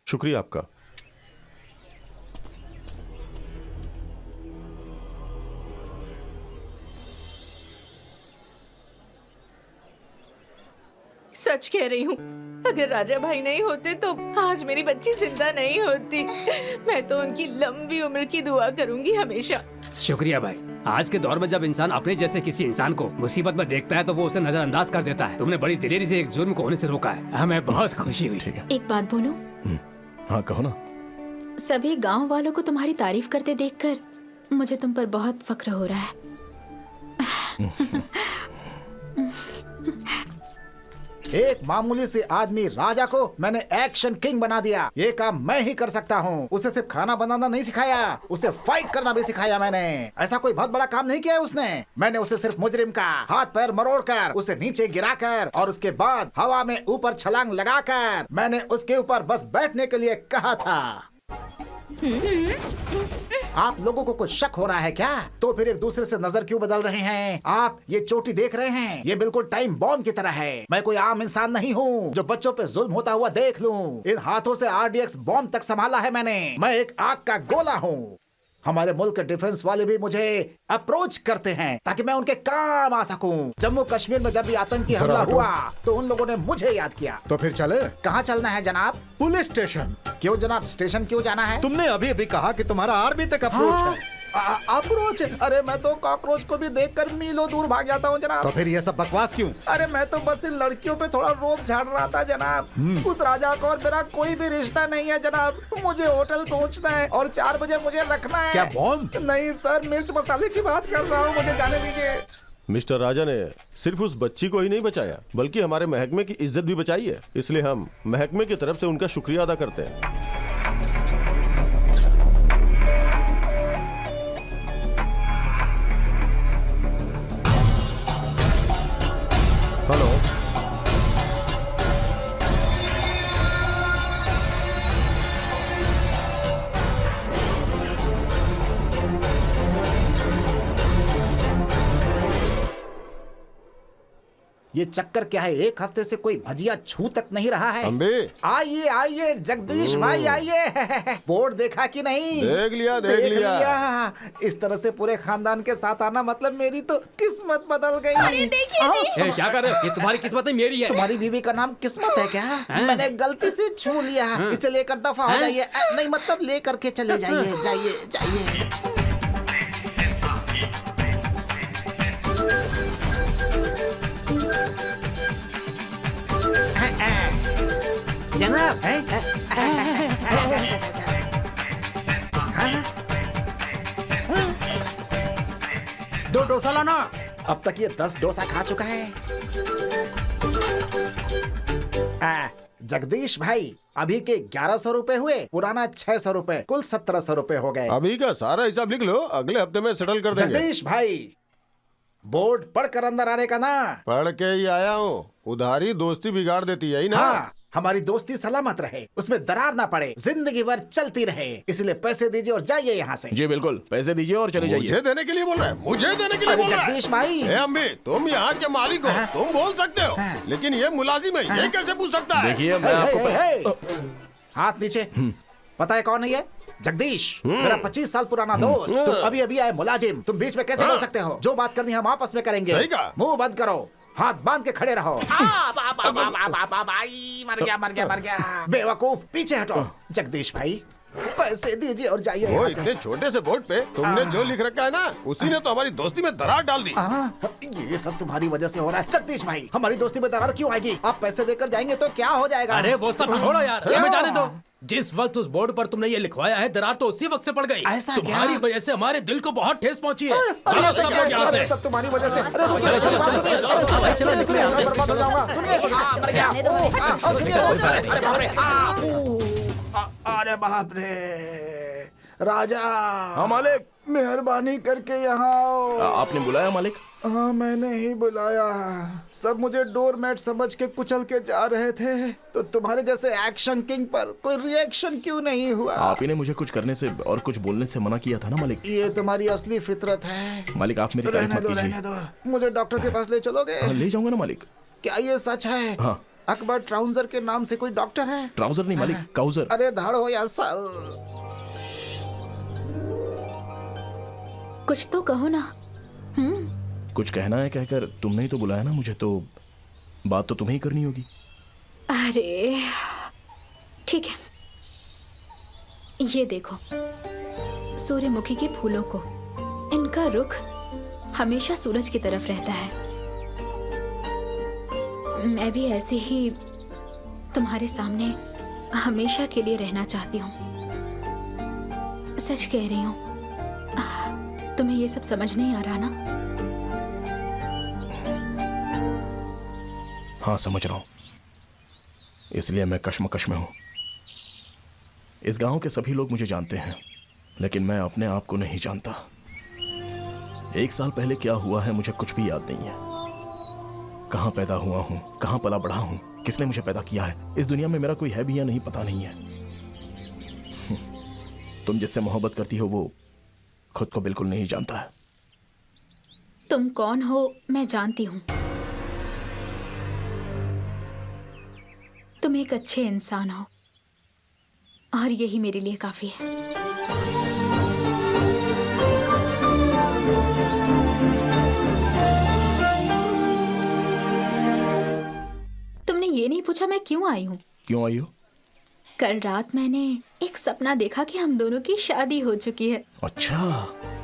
शुक्रिया आपका। सच कह रही हूँ, अगर राजा भाई नहीं होते तो आज मेरी बच्ची जिंदा नहीं होती। मैं तो उनकी लंबी उम्र की दुआ करूंगी हमेशा। शुक्रिया भाई। आज के दौर में जब इंसान अपने जैसे किसी इंसान को मुसीबत में देखता है तो वो उसे नजरअंदाज कर देता है। तुमने बड़ी दिलेरी से एक जुर्म को होने से रोका है, हमें बहुत खुशी हुई। ठीक है। एक बात बोलूं? हाँ कहो ना। सभी गांव वालों को तुम्हारी तारीफ करते देखकर मुझे तुम पर बहुत फक्र हो रहा है। एक मामूली से आदमी राजा को मैंने एक्शन किंग बना दिया। ये काम मैं ही कर सकता हूँ। उसे सिर्फ खाना बनाना नहीं सिखाया, उसे फाइट करना भी सिखाया मैंने। ऐसा कोई बहुत बड़ा काम नहीं किया है उसने। मैंने उसे सिर्फ मुजरिम का हाथ पैर मरोड़कर उसे नीचे गिराकर और उसके बाद हवा में ऊपर छलांग लगाकर मैंने उसके ऊपर बस बैठने के लिए कहा था। आप लोगों को कुछ शक हो रहा है क्या? तो फिर एक दूसरे से नजर क्यों बदल रहे हैं? आप ये चोटी देख रहे हैं, ये बिल्कुल टाइम बॉम्ब की तरह है। मैं कोई आम इंसान नहीं हूँ जो बच्चों पे जुल्म होता हुआ देख लूं। इन हाथों से RDX बॉम्ब तक संभाला है मैंने। मैं एक आग का गोला हूँ। हमारे मुल्क के डिफेंस वाले भी मुझे अप्रोच करते हैं ताकि मैं उनके काम आ सकूं। जम्मू कश्मीर में जब भी आतंकी हमला हुआ तो उन लोगों ने मुझे याद किया। तो फिर चले? कहाँ चलना है जनाब? Police station. क्यों जनाब, स्टेशन क्यों जाना है? तुमने अभी अभी कहा कि तुम्हारा आर्मी तक अप्रोच है। अप्रोच? अरे मैं तो कॉकरोच को भी देखकर मीलों दूर भाग जाता हूँ जनाब। तो फिर ये सब बकवास क्यों? अरे मैं तो बस इन लड़कियों पे थोड़ा रोब झाड़ रहा था जनाब। उस राजा को और मेरा कोई भी रिश्ता नहीं है जनाब। मुझे होटल पहुँचना है और 4 बजे मुझे रखना है। क्या बॉम्ब? नहीं सर, मिर्च मसाले की बात कर रहा हूँ, मुझे जाने दीजिए। मिस्टर राजा ने सिर्फ उस बच्ची को ही नहीं बचाया बल्कि हमारे महकमे की इज्जत भी बचाई है। इसलिए हम महकमे की तरफ से उनका शुक्रिया अदा करते हैं। हेलो। ये चक्कर क्या है, एक हफ्ते से कोई भजिया छू तक नहीं रहा है। अम्बे आइए आइए जगदीश भाई आइए। बोर्ड देखा कि नहीं? देख लिया। इस तरह से पूरे खानदान के साथ आना मतलब मेरी तो किस्मत बदल गई। अरे देखिए जी। ए, क्या कर रहे हो? ये तुम्हारी किस्मत नहीं मेरी है। तुम्हारी बीवी का नाम किस्मत है क्या? मैंने गलती से छू लिया, इसे लेकर दफा हो जाइए। नहीं मतलब लेकर के चले जाइए, जाइए जाइए। जनाब, दो डोसा लाना। अब तक ये 10 डोसा खा चुका है। जगदीश भाई अभी के 1100 रुपए हुए, पुराना 600 रुपए, कुल 1700 रुपए हो गए। अभी का सारा हिसाब लिख लो, अगले हफ्ते में सेटल कर देंगे। जगदीश भाई बोर्ड पढ़कर अंदर आने का ना। पढ़ के ही आया हूँ। उधारी दोस्ती बिगाड़ देती है ही ना। हाँ, हमारी दोस्ती सलामत रहे, उसमें दरार ना पड़े, जिंदगी भर चलती रहे, इसलिए पैसे दीजिए और जाइए यहाँ से। जी बिल्कुल, पैसे दीजिए और चले जाइए। मुझे देने के लिए बोल रहा है, मुझे देने के लिए अरे बोल रहा है। जगदीश भाई। ए अम्मी, तुम यहाँ के मालिक हो, तुम बोल सकते हो, लेकिन ये मुलाजिम है, ये कैसे पूछ सकता है? देखिए मैं आपको हे, हाथ नीचे। पता है कौन है ये? जगदीश, मेरा 25 साल पुराना दोस्त। तुम अभी अभी आए मुलाजिम, तुम बीच में कैसे बोल सकते हो? जो बात करनी है हम आपस में करेंगे। सही कहा। मुंह बंद करो, हाथ बांध के खड़े रहो। मर गया। बेवकूफ, पीछे हटो। जगदीश भाई पैसे दीजिए और जाइए वो यहाँ से। इतने छोटे से बोर्ड पे तुमने जो लिख रखा है ना, उसी ने तो हमारी दोस्ती में दरार डाल दी। ये सब तुम्हारी वजह से हो रहा है। जगदीश भाई, हमारी दोस्ती में दरार क्यों आएगी? आप पैसे देकर जाएंगे तो क्या हो जाएगा? अरे वो सब छोड़ो यार, हमें जाने दो। जिस वक्त उस बोर्ड पर तुमने ये लिखवाया है, दरार तो उसी वक्त से पड़ गई। ऐसा क्या? तुम्हारी वजह से हमारे दिल को बहुत ठेस पहुंची है। अरे चलो ऐसा सब क्या लोग है? यहाँ से। अरे सब तुम्हारी वजह से। अरे रुकिए, चलो, चलो, सुनिए, चलो, सुनिए, चलो, चलो, सुनिए, चलो, सुनिए, चलो, बर्बाद हो जाऊंगा। सुनिए, मर गया। अरे बाप रे, राजा। हाँ मालिक। मेहरबानी करके यहाँ आओ। आपने बुलाया मालिक? हाँ मैंने ही बुलाया। सब मुझे डोरमैट समझ के कुचल के जा रहे थे, तो तुम्हारे जैसे एक्शन किंग पर कोई रिएक्शन क्यों नहीं हुआ? आप ही ने मुझे कुछ करने से और कुछ बोलने से मना किया था ना मालिक। ये तुम्हारी असली फितरत है। मालिक आप मेरी तारीफ मत कीजिए। रहने दो। मुझे डॉक्टर के पास ले चलोगे? हाँ, ले जाऊंगा ना मालिक। क्या ये सच है? हाँ। अकबर ट्राउजर के नाम से कोई डॉक्टर है? ट्राउजर नहीं मालिक, काउजर। अरे धाड़ हो या सर। कुछ तो कहो ना। कुछ कहना है कहकर तुमने ही तो बुलाया ना मुझे, तो बात तो तुम्हें ही करनी होगी। अरे ठीक है, ये देखो सूर्यमुखी के फूलों को, इनका रुख हमेशा सूरज की तरफ रहता है। मैं भी ऐसे ही तुम्हारे सामने हमेशा के लिए रहना चाहती हूँ। सच कह रही हूँ, तुम्हें ये सब समझ नहीं आ रहा ना? हाँ समझ रहा हूं, इसलिए मैं कश्मकश में हूं। इस गांव के सभी लोग मुझे जानते हैं, लेकिन मैं अपने आप को नहीं जानता। 1 साल पहले क्या हुआ है मुझे कुछ भी याद नहीं है। कहां पैदा हुआ हूं, कहां पला बढ़ा हूं, किसने मुझे पैदा किया है, इस दुनिया में मेरा कोई है भी या नहीं पता नहीं है। तुम जिससे मोहब्बत करती हो वो खुद को बिल्कुल नहीं जानता है। तुम कौन हो मैं जानती हूँ। तुम एक अच्छे इंसान हो और यही मेरे लिए काफी है। तुमने ये नहीं पूछा मैं क्यों आई हूँ? क्यों आई हो? कल रात मैंने एक सपना देखा कि हम दोनों की शादी हो चुकी है। अच्छा,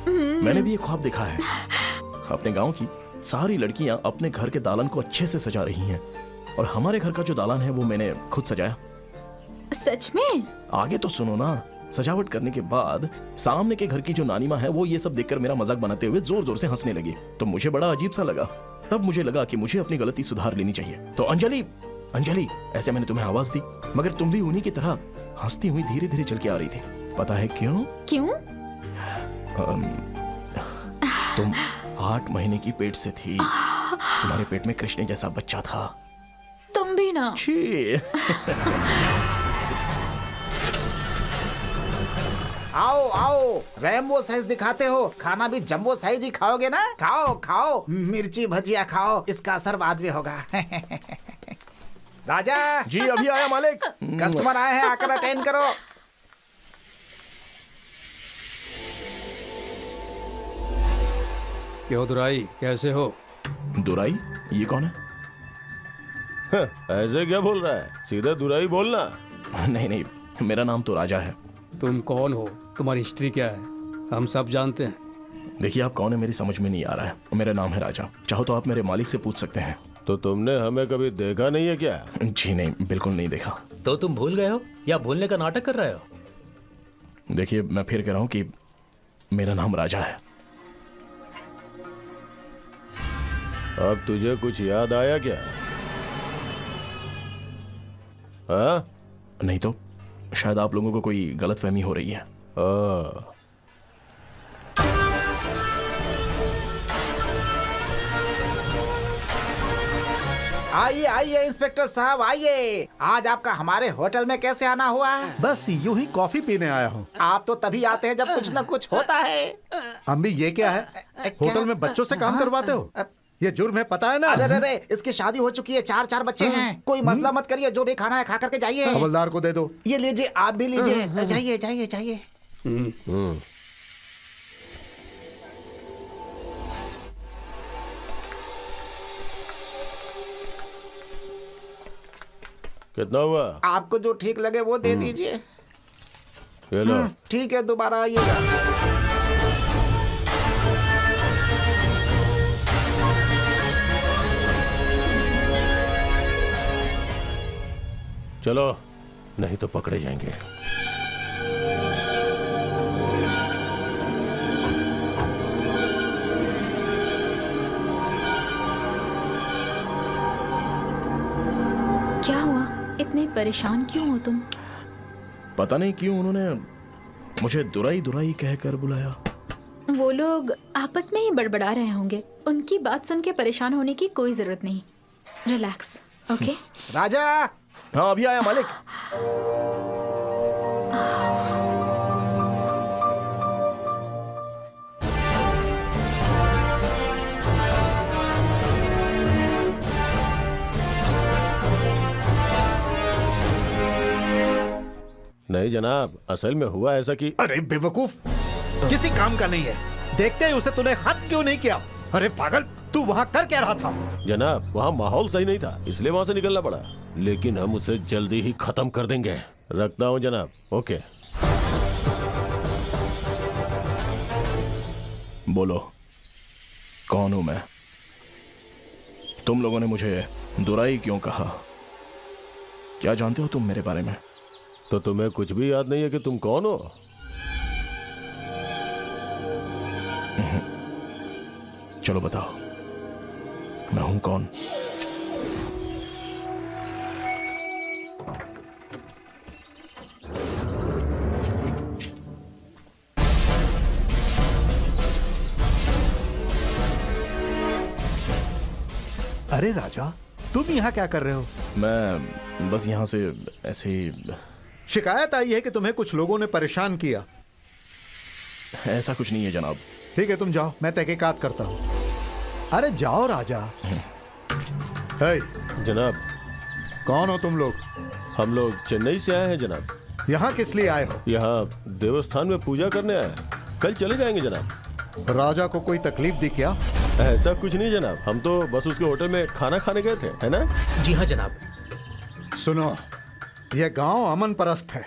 मैंने भी एक ख्वाब देखा है। अपने गांव की सारी लड़कियां अपने घर के दालन को अच्छे से सजा रही हैं, और हमारे घर का जो दालान है वो मैंने खुद सजाया। सच में? आगे तो सुनो ना। सजावट करने के बाद सामने के घर की जो नानी माँ है वो ये सब देखकर मेरा मजाक बनाते हुए जोर जोर से हंसने लगी, तो मुझे बड़ा अजीब सा लगा। तब मुझे लगा कि मुझे अपनी गलती सुधार लेनी चाहिए। तो अंजलि अंजलि ऐसे मैंने तुम्हें आवाज दी, मगर तुम भी उन्हीं की तरह हंसती हुई धीरे धीरे चल के आ रही थी। पता है क्यों? क्यों? तुम 8 महीने की पेट से थी। तुम्हारे पेट में कृष्ण जैसा बच्चा था। तुम भी ना। छी। आओ आओ, रेमबो साइज दिखाते हो, खाना भी जंबो साइज ही खाओगे ना? खाओ खाओ, मिर्ची भजिया खाओ, इसका असर बाद में होगा। राजा जी अभी आया मालिक। कस्टमर आए हैं, आकर अटेंड करो। क्यों दुराई, कैसे हो? दुराई? ये कौन है? ऐसे क्या बोल रहा है, सीधा दुराई बोलना। नहीं नहीं, मेरा नाम तो राजा है। तुम कौन हो, तुम्हारी हिस्ट्री क्या है, हम सब जानते हैं। देखिए आप कौन है मेरी समझ में नहीं आ रहा है। मेरा नाम है राजा, चाहो तो आप मेरे मालिक से पूछ सकते हैं। तो तुमने हमें कभी देखा नहीं है क्या? जी नहीं, बिल्कुल नहीं देखा। तो तुम भूल गए हो या भूलने का नाटक कर रहे हो? देखिए मैं फिर कह रहा हूँ कि मेरा नाम राजा है। अब तुझे कुछ याद आया क्या? हाँ? नहीं तो शायद आप लोगों को कोई गलतफहमी हो रही है। आइए आइए इंस्पेक्टर साहब आइए। आज आपका हमारे होटल में कैसे आना हुआ? बस यूं ही कॉफी पीने आया हूँ। आप तो तभी आते हैं जब कुछ न कुछ होता है। अम्मी ये क्या है? होटल में बच्चों से काम करवाते हो? ये जुर्म है, पता है ना? अरे अरे, इसकी शादी हो चुकी है, 4 बच्चे हैं। कोई मसला मत करिए, जो भी खाना है खा करके जाइए। हवलदार को दे दो। ये लीजिए, आप भी लीजिए। जाइए जाइए जाइए। कितना हुआ? आपको जो ठीक लगे वो दे दीजिए। ये लो। ठीक है, दोबारा आइएगा। चलो, नहीं तो पकड़े जाएंगे। क्या हुआ, इतने परेशान क्यों हो तुम? पता नहीं क्यों उन्होंने मुझे दुराई दुराई कहकर बुलाया। वो लोग आपस में ही बड़बड़ा रहे होंगे, उनकी बात सुन के परेशान होने की कोई जरूरत नहीं। Relax, okay? राजा। हाँ अभी आया मालिक। नहीं जनाब, असल में हुआ ऐसा कि अरे बेवकूफ, किसी काम का नहीं है, देखते ही उसे तूने खत क्यों नहीं किया? अरे पागल, तू वहाँ कर क्या रहा था? जनाब वहाँ माहौल सही नहीं था, इसलिए वहाँ से निकलना पड़ा। लेकिन हम उसे जल्दी ही खत्म कर देंगे। रखता हूँ जनाब। ओके। बोलो कौन हूं मैं? तुम लोगों ने मुझे दुराई क्यों कहा? क्या जानते हो तुम मेरे बारे में? तो तुम्हें कुछ भी याद नहीं है कि तुम कौन हो? चलो बताओ, मैं हूं कौन? अरे राजा, तुम यहाँ क्या कर रहे हो? मैं बस यहाँ से ऐसे ही। शिकायत आई है कि तुम्हें कुछ लोगों ने परेशान किया। ऐसा कुछ नहीं है जनाब। ठीक है, तुम जाओ, मैं तहकीकात करता हूँ। अरे जाओ राजा। हे, जनाब। कौन हो तुम लोग? हम लोग चेन्नई से आए हैं जनाब। यहाँ किस लिए आए हो? यहाँ देवस्थान में पूजा करने आए हैं, कल चले जाएंगे जनाब। राजा को कोई तकलीफ दी क्या? ऐसा कुछ नहीं जनाब, हम तो बस उसके होटल में खाना खाने गए थे, है ना? जी हाँ जनाब। सुनो, यह गांव अमन परस्त है,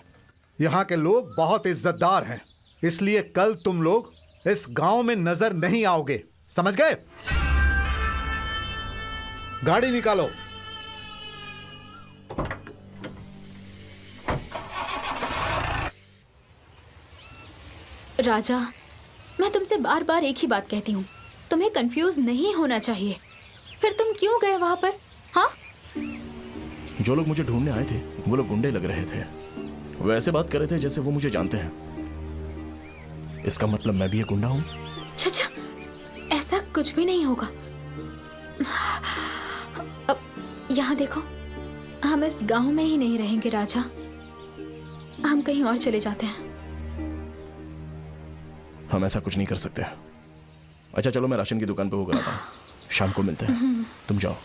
यहाँ के लोग बहुत इज्जतदार हैं, इसलिए कल तुम लोग इस गांव में नजर नहीं आओगे, समझ गए? गाड़ी निकालो। राजा, मैं तुमसे बार बार एक ही बात कहती हूँ, तुम्हें कंफ्यूज नहीं होना चाहिए। फिर तुम क्यों गए वहां पर? हाँ, जो लोग मुझे ढूंढने आए थे वो लोग गुंडे लग रहे थे। वो ऐसे बात कर रहे थे जैसे वो मुझे जानते हैं। इसका मतलब मैं भी एक गुंडा हूँ? अच्छा, ऐसा कुछ भी नहीं होगा। अब यहाँ देखो, हम इस गांव में ही नहीं रहेंगे राजा, हम कहीं और चले जाते हैं। हम ऐसा कुछ नहीं कर सकते। अच्छा चलो मैं राशन की दुकान पे वो कराता हूँ, शाम को मिलते हैं, तुम जाओ।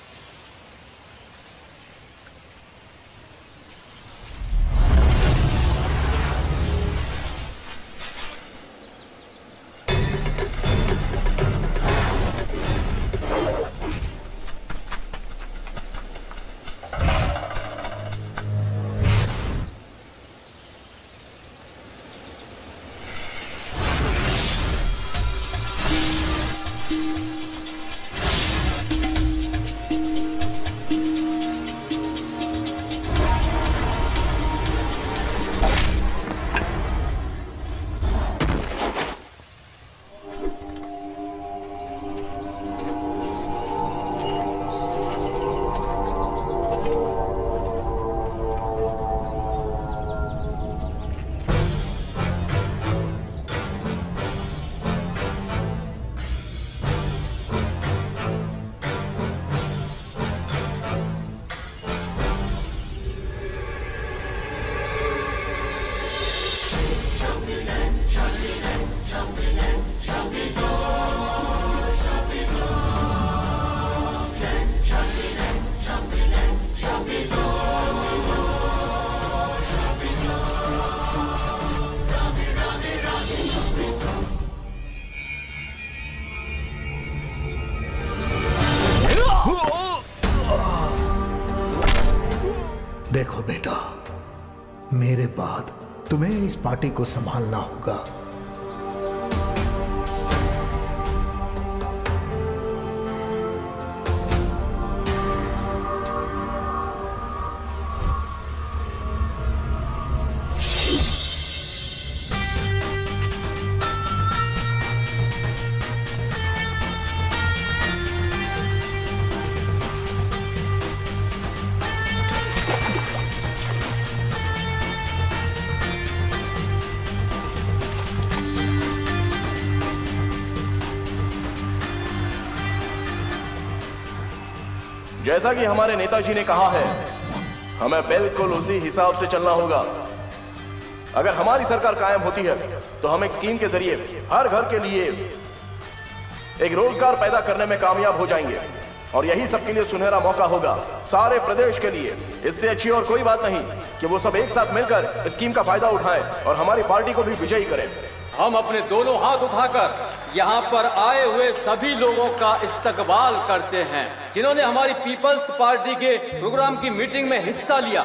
देखो बेटा, मेरे बाद तुम्हें इस पार्टी को संभालना होगा। जैसा कि हमारे नेताजी ने कहा है, हमें बिल्कुल उसी हिसाब से चलना होगा। अगर हमारी सरकार कायम होती है तो हम एक स्कीम के जरिए हर घर के लिए एक रोजगार पैदा करने में कामयाब हो जाएंगे और यही सबके लिए सुनहरा मौका होगा, सारे प्रदेश के लिए। इससे अच्छी और कोई बात नहीं कि वो सब एक साथ मिलकर स्कीम का फायदा उठाएं और हमारी पार्टी को भी विजयी करें। हम अपने दोनों हाथ उठाकर यहाँ पर आए हुए सभी लोगों का इस्तकबाल करते हैं जिन्होंने हमारी पीपल्स पार्टी के प्रोग्राम की मीटिंग में हिस्सा लिया।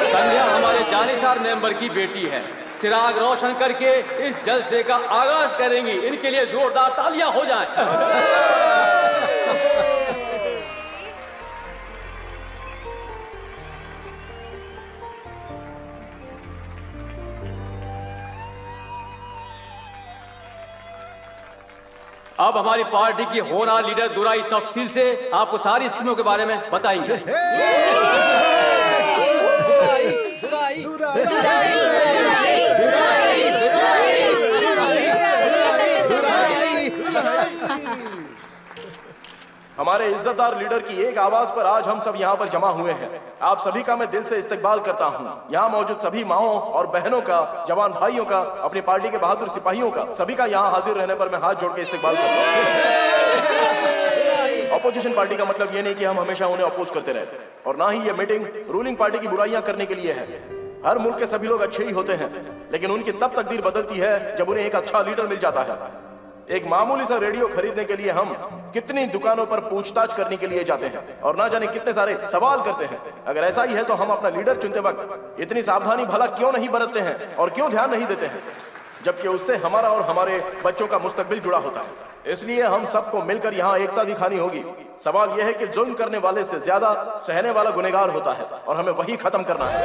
संध्या हमारे जानिसार मेंबर की बेटी है, चिराग रोशन करके इस जलसे का आगाज करेंगी। इनके लिए जोरदार तालियां हो जाएं। अब हमारी पार्टी की होनहार लीडर दुराई तफसील से आपको सारी स्कीमों के बारे में बताएंगे। हमारे इज्जतदार लीडर की एक आवाज पर आज हम सब यहाँ पर जमा हुए हैं। आप सभी का मैं दिल से इस्तकबाल करता हूँ। यहाँ मौजूद सभी माओं और बहनों का, जवान भाइयों का, अपनी पार्टी के बहादुर सिपाहियों का, सभी का यहाँ हाजिर रहने पर मैं हाथ जोड़ के इस्तकबाल करता हूँ। अपोजिशन पार्टी का मतलब ये नहीं कि हम हमेशा उन्हें अपोज करते रहते, और ना ही ये मीटिंग रूलिंग पार्टी की बुराइयां करने के लिए है। हर मुल्क के सभी लोग अच्छे ही होते हैं, लेकिन उनकी तब तकदीर बदलती है जब उन्हें एक अच्छा लीडर मिल जाता है। एक मामूली सा रेडियो खरीदने के लिए हम कितनी दुकानों पर पूछताछ करने के लिए जाते हैं और ना जाने कितने सारे सवाल करते हैं। अगर ऐसा ही है तो हम अपना लीडर चुनते वक्त इतनी सावधानी भला क्यों नहीं बरतते हैं और क्यों ध्यान नहीं देते हैं, जबकि उससे हमारा और हमारे बच्चों का मुस्तकबिल जुड़ा होता है। इसलिए हम सबको मिलकर यहाँ एकता दिखानी होगी। सवाल यह है कि जुल्म करने वाले से ज्यादा सहने वाला गुनहगार होता है और हमें वही खत्म करना है।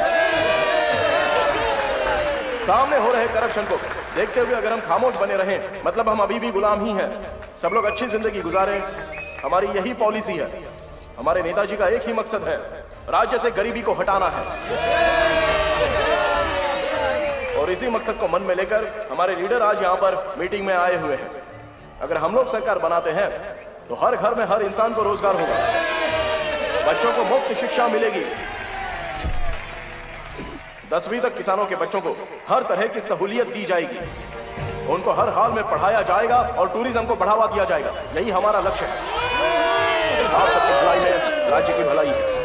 सामने हो रहे करप्शन को देखते हुए अगर हम खामोश बने रहें, मतलब हम अभी भी गुलाम ही हैं। सब लोग अच्छी जिंदगी गुजारें, हमारी यही पॉलिसी है। हमारे नेताजी का एक ही मकसद है, राज्य से गरीबी को हटाना है, और इसी मकसद को मन में लेकर हमारे लीडर आज यहाँ पर मीटिंग में आए हुए हैं। अगर हम लोग सरकार बनाते हैं तो हर घर में हर इंसान को रोजगार होगा, बच्चों को मुफ्त शिक्षा मिलेगी, 10वीं तक किसानों के बच्चों को हर तरह की सहूलियत दी जाएगी, उनको हर हाल में पढ़ाया जाएगा और टूरिज्म को बढ़ावा दिया जाएगा। यही हमारा लक्ष्य है। आप सबकी भलाई में राज्य की भलाई है।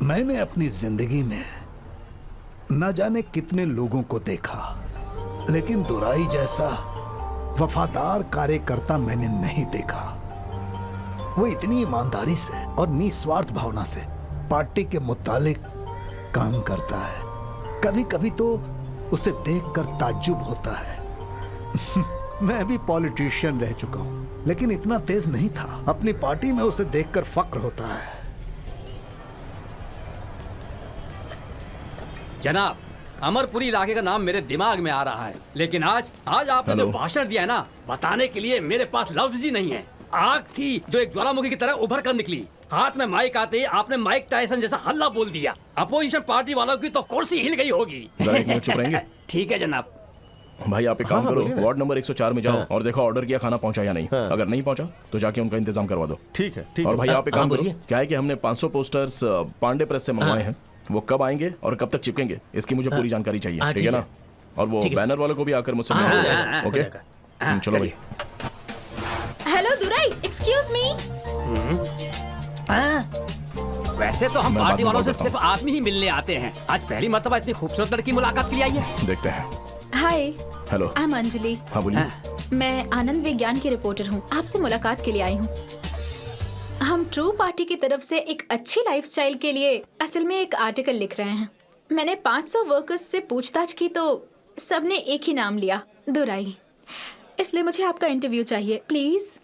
मैंने अपनी जिंदगी में न जाने कितने लोगों को देखा, लेकिन दुराई जैसा वफादार कार्यकर्ता मैंने नहीं देखा। वो इतनी ईमानदारी से और निस्वार्थ भावना से पार्टी के मुतालिक काम करता है। कभी कभी तो उसे देखकर ताज्जुब होता है। मैं भी पॉलिटिशियन रह चुका हूं, लेकिन इतना तेज नहीं था। अपनी पार्टी में उसे देखकर फक्र होता है। जनाब, अमरपुरी इलाके का नाम मेरे दिमाग में आ रहा है, लेकिन आज आपने जो भाषण दिया है ना, बताने के लिए मेरे पास लफ्ज ही नहीं है। आग थी जो एक ज्वालामुखी की तरह उभर कर निकली। हाथ में माइक आते ही आपने माइक टायसन जैसा हल्ला बोल दिया। अपोजिशन पार्टी वालों की तो कुर्सी हिल गई होगी। चुप रहेंगे? ठीक है जनाब। भाई आप एक काम करो, वार्ड नंबर 104 में जाओ और देखो ऑर्डर किया खाना पहुंचा या नहीं। अगर नहीं पहुंचा तो जाके उनका इंतजाम करवा दो। ठीक है। और भाई आप एक काम करो, क्या है कि हमने 500 पोस्टर्स पांडे प्रेस से मंगवाए हैं। वो कब आएंगे और कब तक चिपकेंगे इसकी मुझे पूरी जानकारी चाहिए। ठीक है ना? और वो बैनर वालों को भी आकर मुझसे मिलना चाहिए। ओके, चलो भाई। हेलो दुराई, एक्सक्यूज मी। वैसे तो हम पार्टी वालों से सिर्फ आदमी ही मिलने आते हैं। आज पहली मर्तबा इतनी खूबसूरत लड़की मुलाकात के लिए आई है। देखते हैं। हाय, हेलो, आई एम अंजलि। हाँ बोलिए। मैं आनंद विज्ञान की रिपोर्टर हूँ। आपसे मुलाकात के लिए आई हूँ। हम ट्रू पार्टी की तरफ से एक अच्छी लाइफस्टाइल के लिए असल में एक आर्टिकल लिख रहे हैं। मैंने 500 वर्कर्स से पूछताछ की तो सबने एक ही नाम लिया, दुराई। इसलिए मुझे आपका इंटरव्यू चाहिए, प्लीज।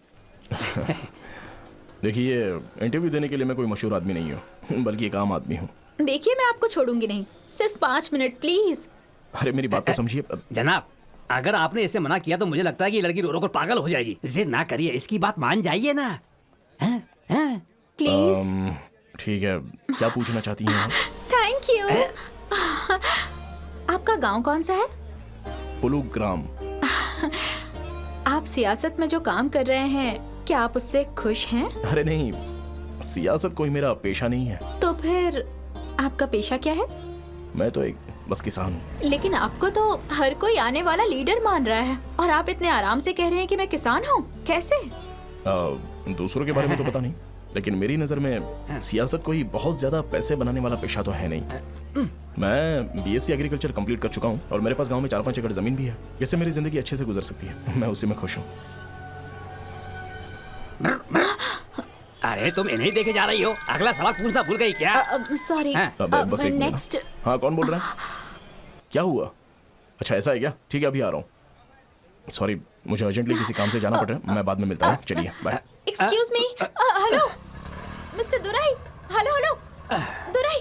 देखिए, इंटरव्यू देने के लिए मैं कोई मशहूर आदमी नहीं हूँ, बल्कि एक आम आदमी हूँ। देखिए, मैं आपको छोड़ूंगी नहीं, सिर्फ 5 मिनट प्लीज। अरे मेरी बात तो समझिए। जनाब, अगर आपने इसे मना किया तो मुझे लगता है कि ये लड़की रो रो कर पागल हो जाएगी। जिद ना करिए, इसकी बात मान जाइए ना। प्लीज। ठीक है, क्या पूछना चाहती हैं? Thank you. आपका गांव कौन सा है? पुलुग्राम। आप सियासत में जो काम कर रहे हैं, क्या आप उससे खुश हैं? अरे नहीं, सियासत कोई मेरा पेशा नहीं है। तो फिर आपका पेशा क्या है? मैं तो एक बस किसान हूँ। लेकिन आपको तो हर कोई आने वाला लीडर मान रहा है और आप इतने आराम से कह रहे हैं कि मैं किसान हूँ। कैसे? दूसरों के बारे में तो पता नहीं, लेकिन मेरी नजर में सियासत कोई बहुत ज्यादा पैसे बनाने वाला पेशा तो है नहीं। मैं बीएससी एग्रीकल्चर कंप्लीट कर चुका हूँ और मेरे पास गांव में 4-5 एकड़ जमीन भी है। इससे मेरी जिंदगी अच्छे से गुजर सकती है। मैं उसी में खुश हूँ। अरे तुम इन्हें देखे जा रही हो? अगला सवाल पूछना भूल गई क्या? सॉरी, बस एक मिनट। नेक्स्ट। हाँ, कौन बोल रहा है? क्या हुआ? अच्छा, ऐसा है क्या? ठीक है, अभी आ रहा हूँ। सॉरी, मुझे अर्जेंटली किसी काम से जाना पड़ रहा है। मैं बाद में मिलता हूँ। चलिए, bye. Excuse me. Hello mister Durai. Hello Durai.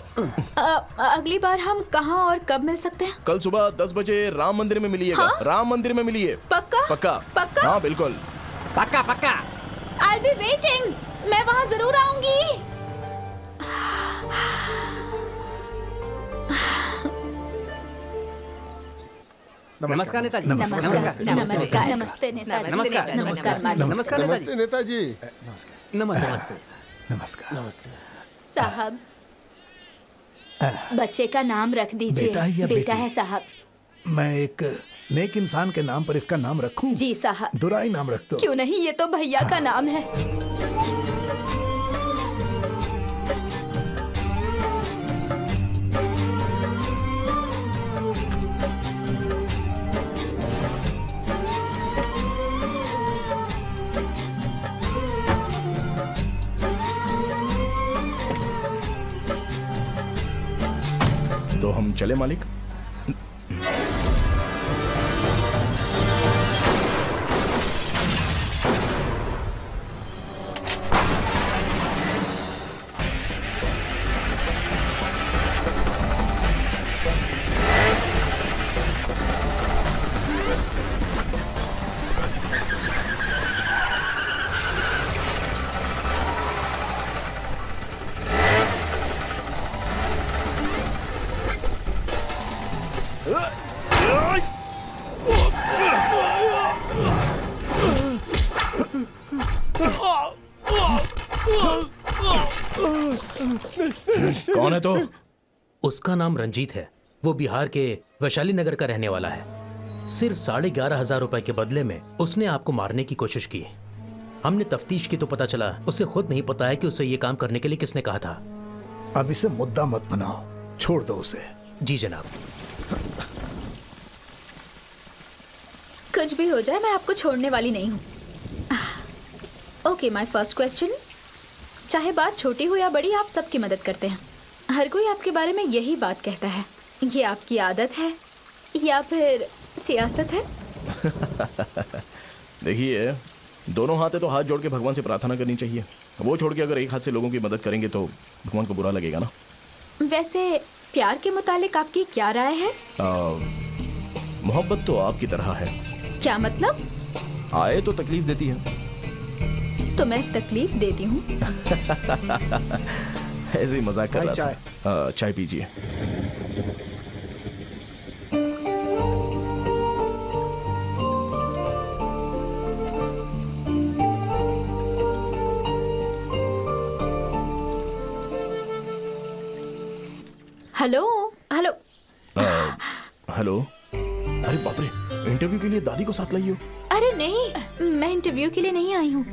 अगली बार हम कहाँ और कब मिल सकते हैं? कल सुबह 10 बजे राम मंदिर में मिलिएगा। हाँ? राम मंदिर में मिलिए। पक्का? पक्का। हाँ बिल्कुल। पक्का। I'll be waiting। मैं वहाँ जरूर आऊंगी। नमस्कार नेताजी। नमस्कार नमस्ते नमस्कार नेताजी। नेताजी। नमस्कार। साहब, बच्चे का नाम रख दीजिए। बेटा है या बेटा बेटी? है साहब। मैं एक नेक इंसान के नाम पर इसका नाम रखूं? जी साहब। दुराई नाम रख दो। क्यों नहीं, ये तो भैया का नाम है। तो हम चले मालिक। कौन है तो? उसका नाम रंजीत है। वो बिहार के वैशाली नगर का रहने वाला है। सिर्फ 11,500 रुपए के बदले में उसने आपको मारने की कोशिश की। हमने तफ्तीश की तो पता चला उसे खुद नहीं पता है कि उसे ये काम करने के लिए किसने कहा था। अब इसे मुद्दा मत बनाओ, छोड़ दो उसे। जी जनाब। कुछ भी हो जाए मैं आपको छोड़ने वाली नहीं हूँ। Okay, my first question. चाहे बात छोटी हो या बड़ी, आप सबकी मदद करते हैं। हर कोई आपके बारे में यही बात कहता है। ये आपकी आदत है या फिर सियासत है? देखिए, दोनों हाथ है तो हाथ जोड़ के भगवान से प्रार्थना करनी चाहिए। वो छोड़ के अगर एक हाथ से लोगों की मदद करेंगे तो भगवान को बुरा लगेगा ना। वैसे प्यार के मुतालिक आपकी क्या राय है? मोहब्बत तो आपकी तरह है। क्या मतलब? आए तो तकलीफ देती है। तो मैं तकलीफ देती हूँ? ऐसे ही मजाक कर रहा था। चाय पीजिए। Hello hello. हेलो। अरे बाप रे, इंटरव्यू के लिए दादी को साथ लाई हो? अरे नहीं, मैं इंटरव्यू के लिए नहीं आई हूँ।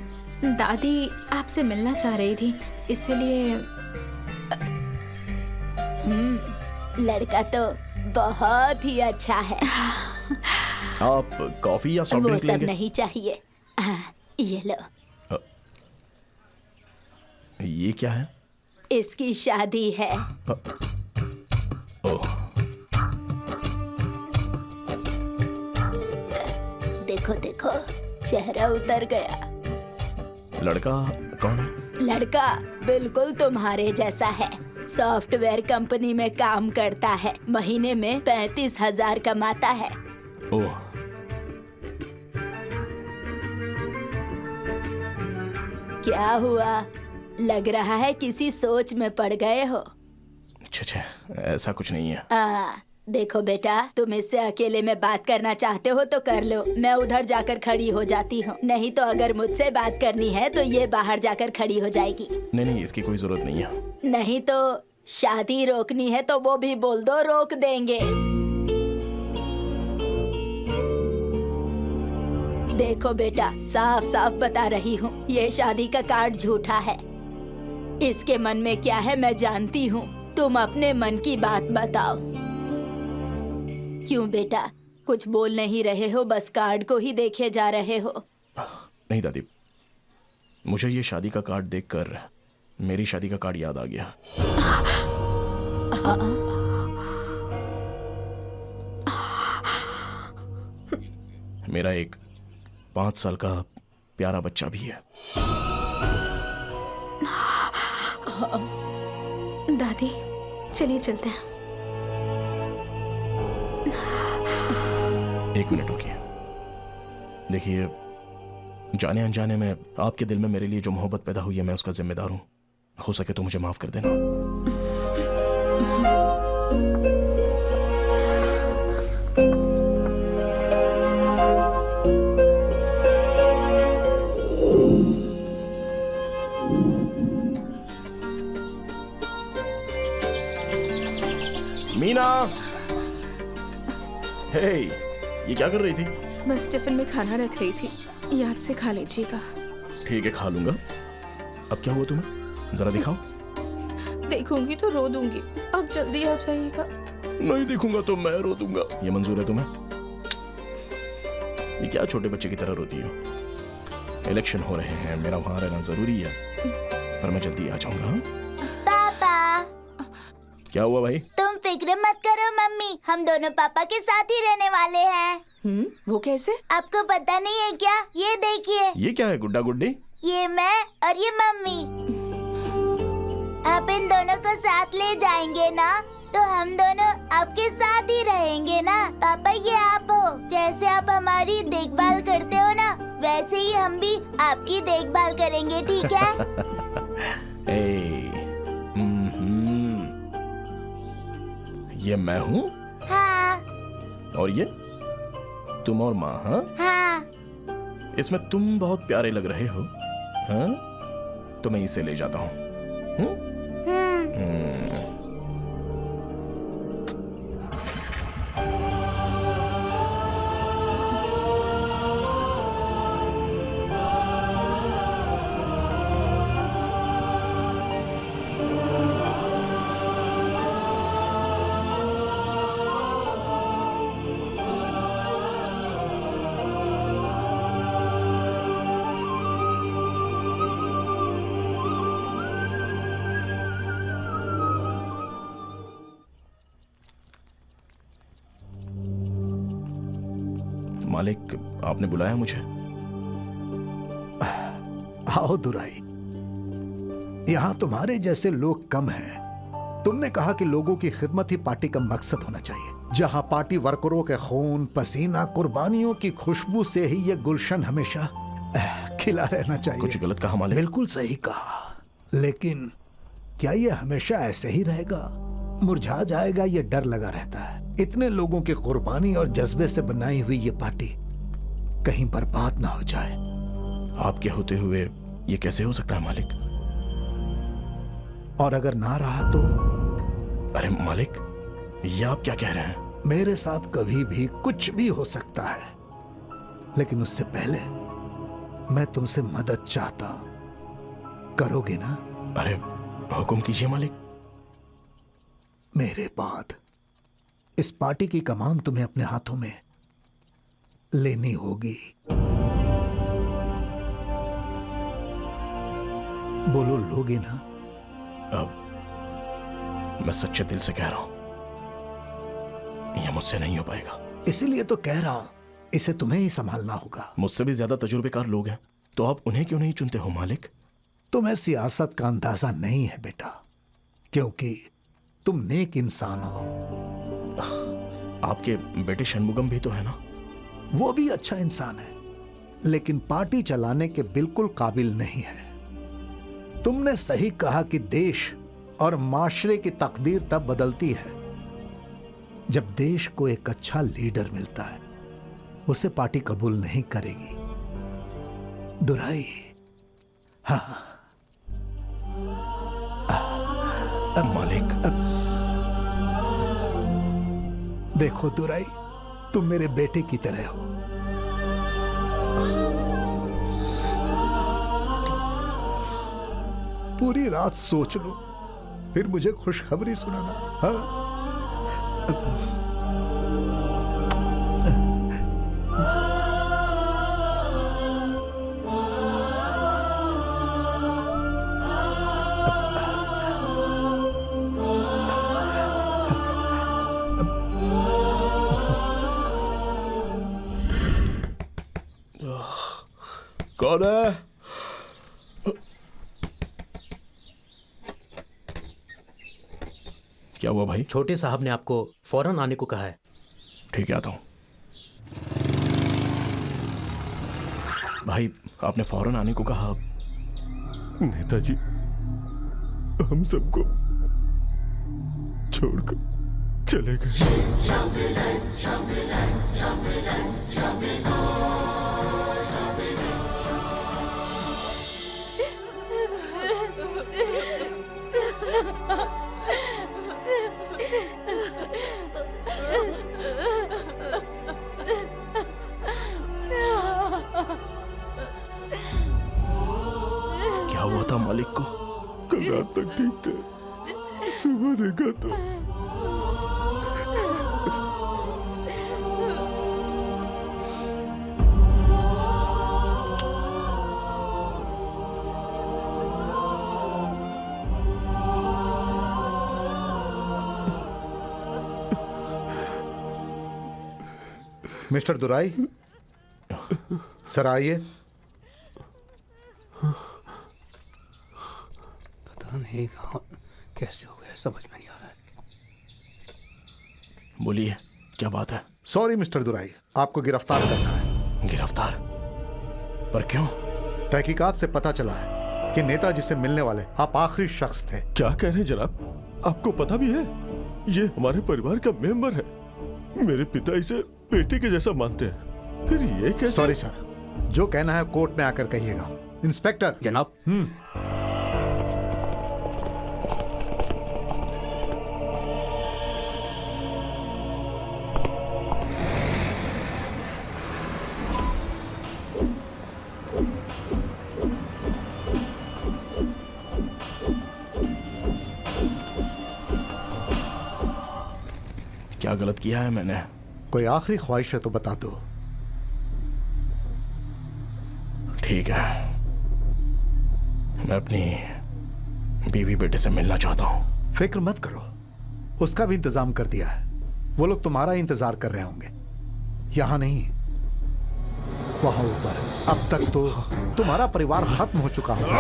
दादी आपसे मिलना चाह रही थी, इसलिए। लड़का तो बहुत ही अच्छा है। आप कॉफी या सॉफ्ट वो ड्रिंक सब लेंगे? नहीं चाहिए। ये लो। ये क्या है? इसकी शादी है। ओह, देखो देखो, चेहरा उतर गया। लड़का कौन है? लड़का बिल्कुल तुम्हारे जैसा है। सॉफ्टवेयर कंपनी में काम करता है। महीने में 35,000 कमाता है। ओह, क्या हुआ? लग रहा है किसी सोच में पड़ गए हो। अच्छा, ऐसा कुछ नहीं है। देखो बेटा, तुम इससे अकेले में बात करना चाहते हो तो कर लो। मैं उधर जाकर खड़ी हो जाती हूँ। नहीं तो अगर मुझसे बात करनी है तो ये बाहर जाकर खड़ी हो जाएगी। नहीं, इसकी कोई जरूरत नहीं है। नहीं तो शादी रोकनी है तो वो भी बोल दो, रोक देंगे। देखो बेटा, साफ साफ बता रही हूँ, ये शादी का कार्ड झूठा है। इसके मन में क्या है मैं जानती हूँ। तुम अपने मन की बात बताओ। क्यों बेटा, कुछ बोल नहीं रहे हो, बस कार्ड को ही देखे जा रहे हो। नहीं दादी, मुझे ये शादी का कार्ड देखकर मेरी शादी का कार्ड याद आ गया। मेरा एक 5 साल का प्यारा बच्चा भी है। दादी, चलिए चलते हैं। 1 मिनट रुकिए। देखिए, जाने अनजाने में आपके दिल में मेरे लिए जो मोहब्बत पैदा हुई है, मैं उसका जिम्मेदार हूं। हो सके तो मुझे माफ कर देना। मीना, हे, ये क्या कर रही थी? बस टिफिन में खाना रख रही थी, याद से खा लीजिएगा। ठीक है, खा लूंगा। अब क्या हुआ तुम्हें? जरा दिखाओ। देखूंगी तो रो दूंगी, अब जल्दी आ जाइएगा। नहीं देखूंगा तो मैं रो दूंगा। ये मंजूर है तुम्हें? ये क्या छोटे बच्चे की तरह रोती हो? इलेक्शन हो रहे हैं, मेरा वहां रहना जरूरी है, पर मैं जल्दी आ जाऊंगा। पापा, क्या हुआ भाई? तुम फिक्र मत करो मम्मी, हम दोनों पापा के साथ ही रहने वाले हैं। वो कैसे? आपको पता नहीं है क्या? ये देखिए। ये क्या है, गुड्डा गुड्डी? ये मैं और ये मम्मी। आप इन दोनों को साथ ले जाएंगे ना, तो हम दोनों आपके साथ ही रहेंगे ना। पापा, ये आप हो। जैसे आप हमारी देखभाल करते हो ना, वैसे ही हम भी आपकी देखभाल करेंगे, ठीक है? ये मैं हूँ? हाँ। और ये तुम और माँ? हाँ, हाँ। इसमें तुम बहुत प्यारे लग रहे हो। हाँ, तो मैं इसे ले जाता हूँ। मालिक, आपने बुलाया मुझे? आओ दुराई, यहाँ तुम्हारे जैसे लोग कम हैं। तुमने कहा कि लोगों की खिदमत ही पार्टी का मकसद होना चाहिए। जहाँ पार्टी वर्करों के खून, पसीना, कुर्बानियों की खुशबू से ही ये गुलशन हमेशा खिला रहना चाहिए। कुछ गलत कहा मालिक? बिल्कुल सही कहा, लेकिन क्या ये हमेशा ऐसे ही रहेगा? मुरझा जाएगा, ये डर लगा रहता है। इतने लोगों की कुर्बानी और जज्बे से बनाई हुई ये पार्टी कहीं बर्बाद ना हो जाए। आपके होते हुए ये कैसे हो सकता है मालिक? और अगर ना रहा तो? अरे मालिक, ये आप क्या कह रहे हैं? मेरे साथ कभी भी कुछ भी हो सकता है, लेकिन उससे पहले मैं तुमसे मदद चाहता हूं। करोगे ना? अरे हुक्म कीजिए मालिक। मेरे बाद इस पार्टी की कमान तुम्हें अपने हाथों में लेनी होगी। बोलो, लोगे ना? अब मैं सच्चे दिल से कह रहा हूं, यह मुझसे नहीं हो पाएगा। इसीलिए तो कह रहा हूं, इसे तुम्हें ही संभालना होगा। मुझसे भी ज्यादा तजुर्बेकार लोग हैं, तो आप उन्हें क्यों नहीं चुनते हो मालिक? तुम्हें सियासत का अंदाजा नहीं है बेटा, क्योंकि तुम नेक इंसान हो। आपके बेटे शनमुगम भी तो है ना? वो भी अच्छा इंसान है, लेकिन पार्टी चलाने के बिल्कुल काबिल नहीं है। तुमने सही कहा कि देश और माशरे की तकदीर तब बदलती है जब देश को एक अच्छा लीडर मिलता है। उसे पार्टी कबूल नहीं करेगी। दुराई, हाँ मालिक। देखो दुराई, तुम मेरे बेटे की तरह हो। पूरी रात सोच लो, फिर मुझे खुशखबरी सुनाना। हाँ? कौन है? क्या हुआ भाई? छोटे साहब ने आपको फौरन आने को कहा है। ठीक है, आता हूं। भाई, आपने फौरन आने को कहा। नेताजी हम सबको छोड़कर चले क्या हुआ था मालिक को? कल रात तक ठीक थे, सुबह देखा तो मिस्टर दुराई, सर आइए। पता नहीं कैसे हो गया, समझ में नहीं आ रहा है। बोलिए, क्या बात है? सॉरी मिस्टर दुराई, आपको गिरफ्तार करना है। गिरफ्तार? पर क्यों? तहकीकात से पता चला है कि नेताजी से मिलने वाले आप आखिरी शख्स थे। क्या कह रहे हैं जनाब? आपको पता भी है? ये हमारे परिवार का मेंबर है। मेरे पिता इसे बेटे के जैसा मानते हैं, फिर ये कैसे? सॉरी सर, जो कहना है कोर्ट में आकर कहिएगा। इंस्पेक्टर। जनाब। क्या गलत किया है मैंने? कोई आखिरी ख्वाहिश है तो बता दो। ठीक है, मैं अपनी बीवी बेटे से मिलना चाहता हूं। फिक्र मत करो, उसका भी इंतजाम कर दिया है। वो लोग तुम्हारा ही इंतजार कर रहे होंगे, यहां नहीं वहां ऊपर। अब तक तो तुम्हारा परिवार खत्म हो चुका होगा।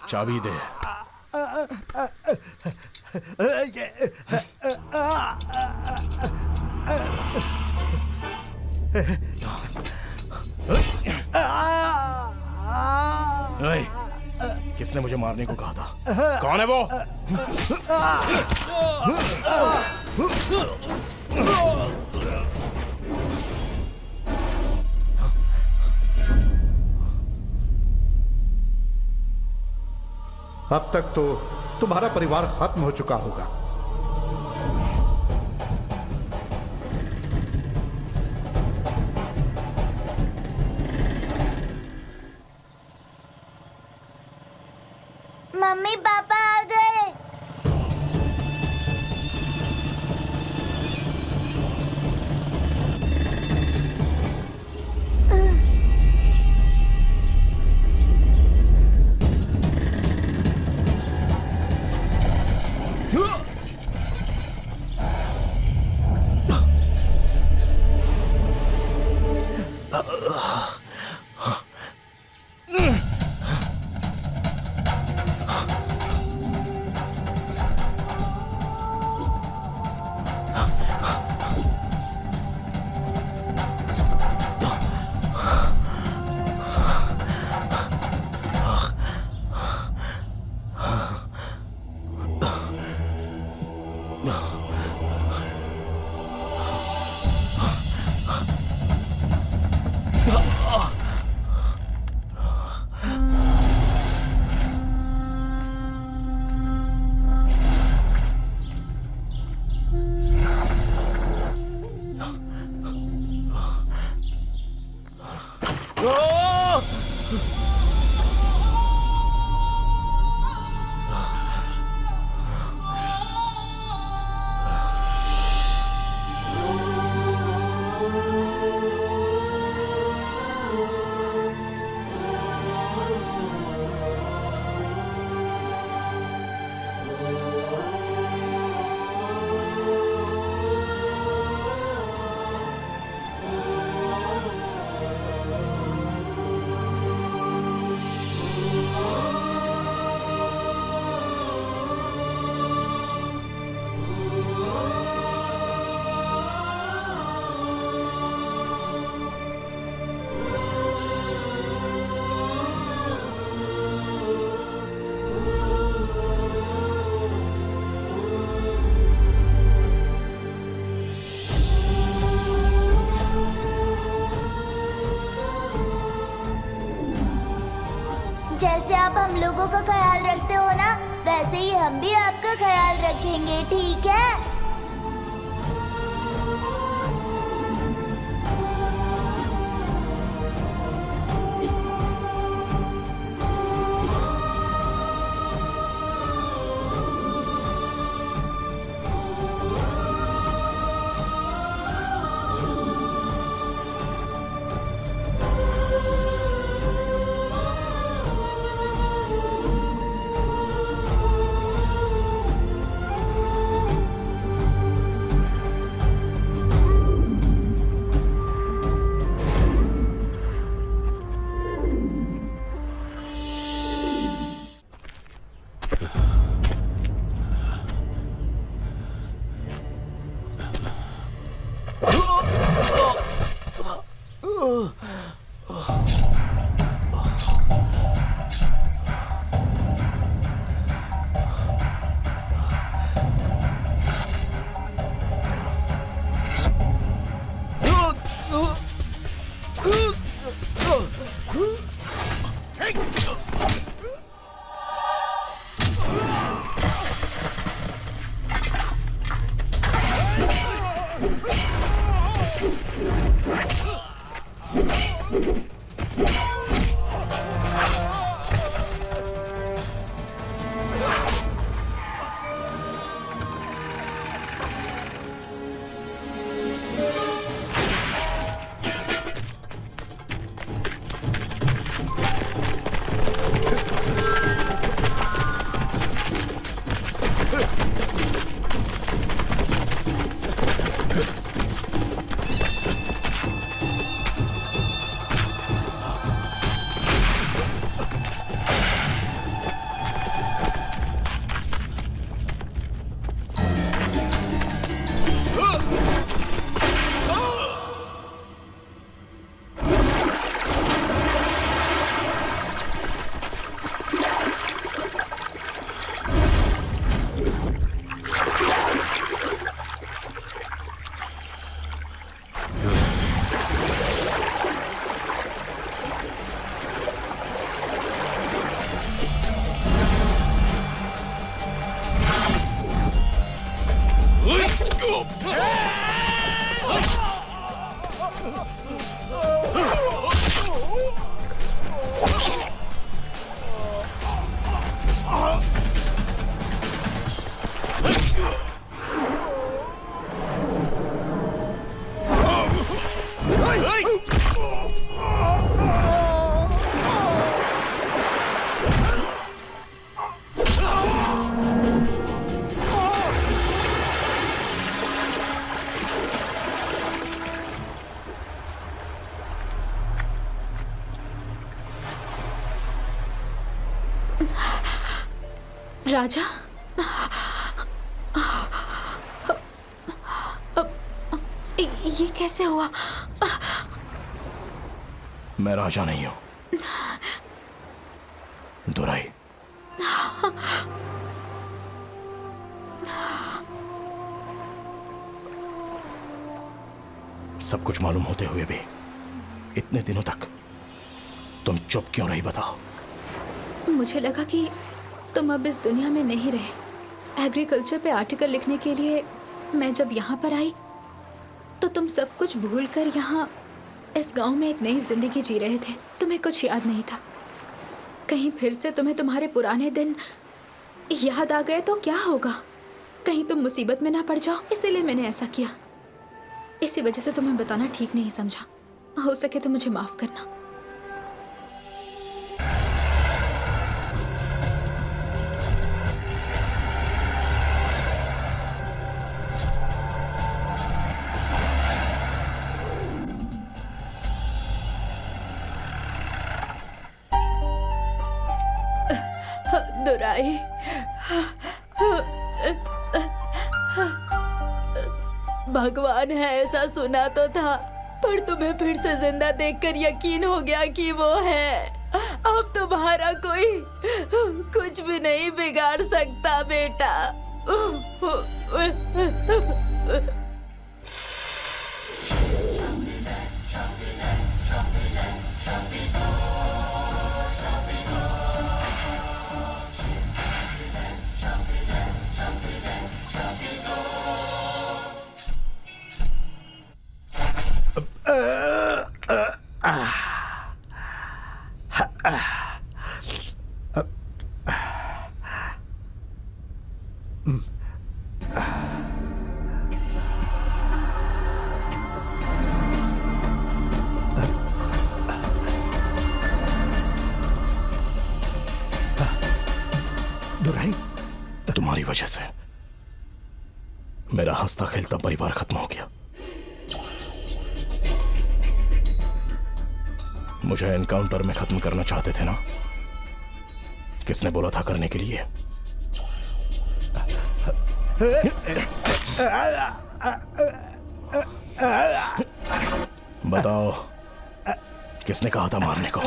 चाबी दे। किसने मुझे मारने को कहा था? कौन है वो? अब तक तो तुम्हारा परिवार खत्म हो चुका होगा। मम्मी पापा आ गए। जैसे आप हम लोगों का ख्याल रखते हो ना, वैसे ही हम भी आपका ख्याल रखेंगे, ठीक है? राजा, ये कैसे हुआ? मैं राजा नहीं हूं, दुराई। सब कुछ मालूम होते हुए भी इतने दिनों तक तुम चुप क्यों रही, बताओ? मुझे लगा कि तुम अब इस दुनिया में नहीं रहे। एग्रीकल्चर पे आर्टिकल लिखने के लिए मैं जब यहाँ पर आई तो तुम सब कुछ भूलकर यहाँ इस गांव में एक नई जिंदगी जी रहे थे। तुम्हें कुछ याद नहीं था। कहीं फिर से तुम्हें तुम्हारे पुराने दिन याद आ गए तो क्या होगा? कहीं तुम मुसीबत में ना पड़ जाओ, इसीलिए मैंने ऐसा किया। इसी वजह से तुम्हें बताना ठीक नहीं समझा। हो सके तो मुझे माफ करना। दुराई, भगवान है ऐसा सुना तो था, पर तुम्हें फिर से जिंदा देखकर यकीन हो गया कि वो है। अब तुम्हारा कोई कुछ भी नहीं बिगाड़ सकता बेटा। दुराई, तुम्हारी वजह से मेरा हंसता खेलता परिवार खत्म हो गया। मुझे एनकाउंटर में खत्म करना चाहते थे ना? किसने बोला था करने के लिए? बताओ, किसने कहा था मारने को?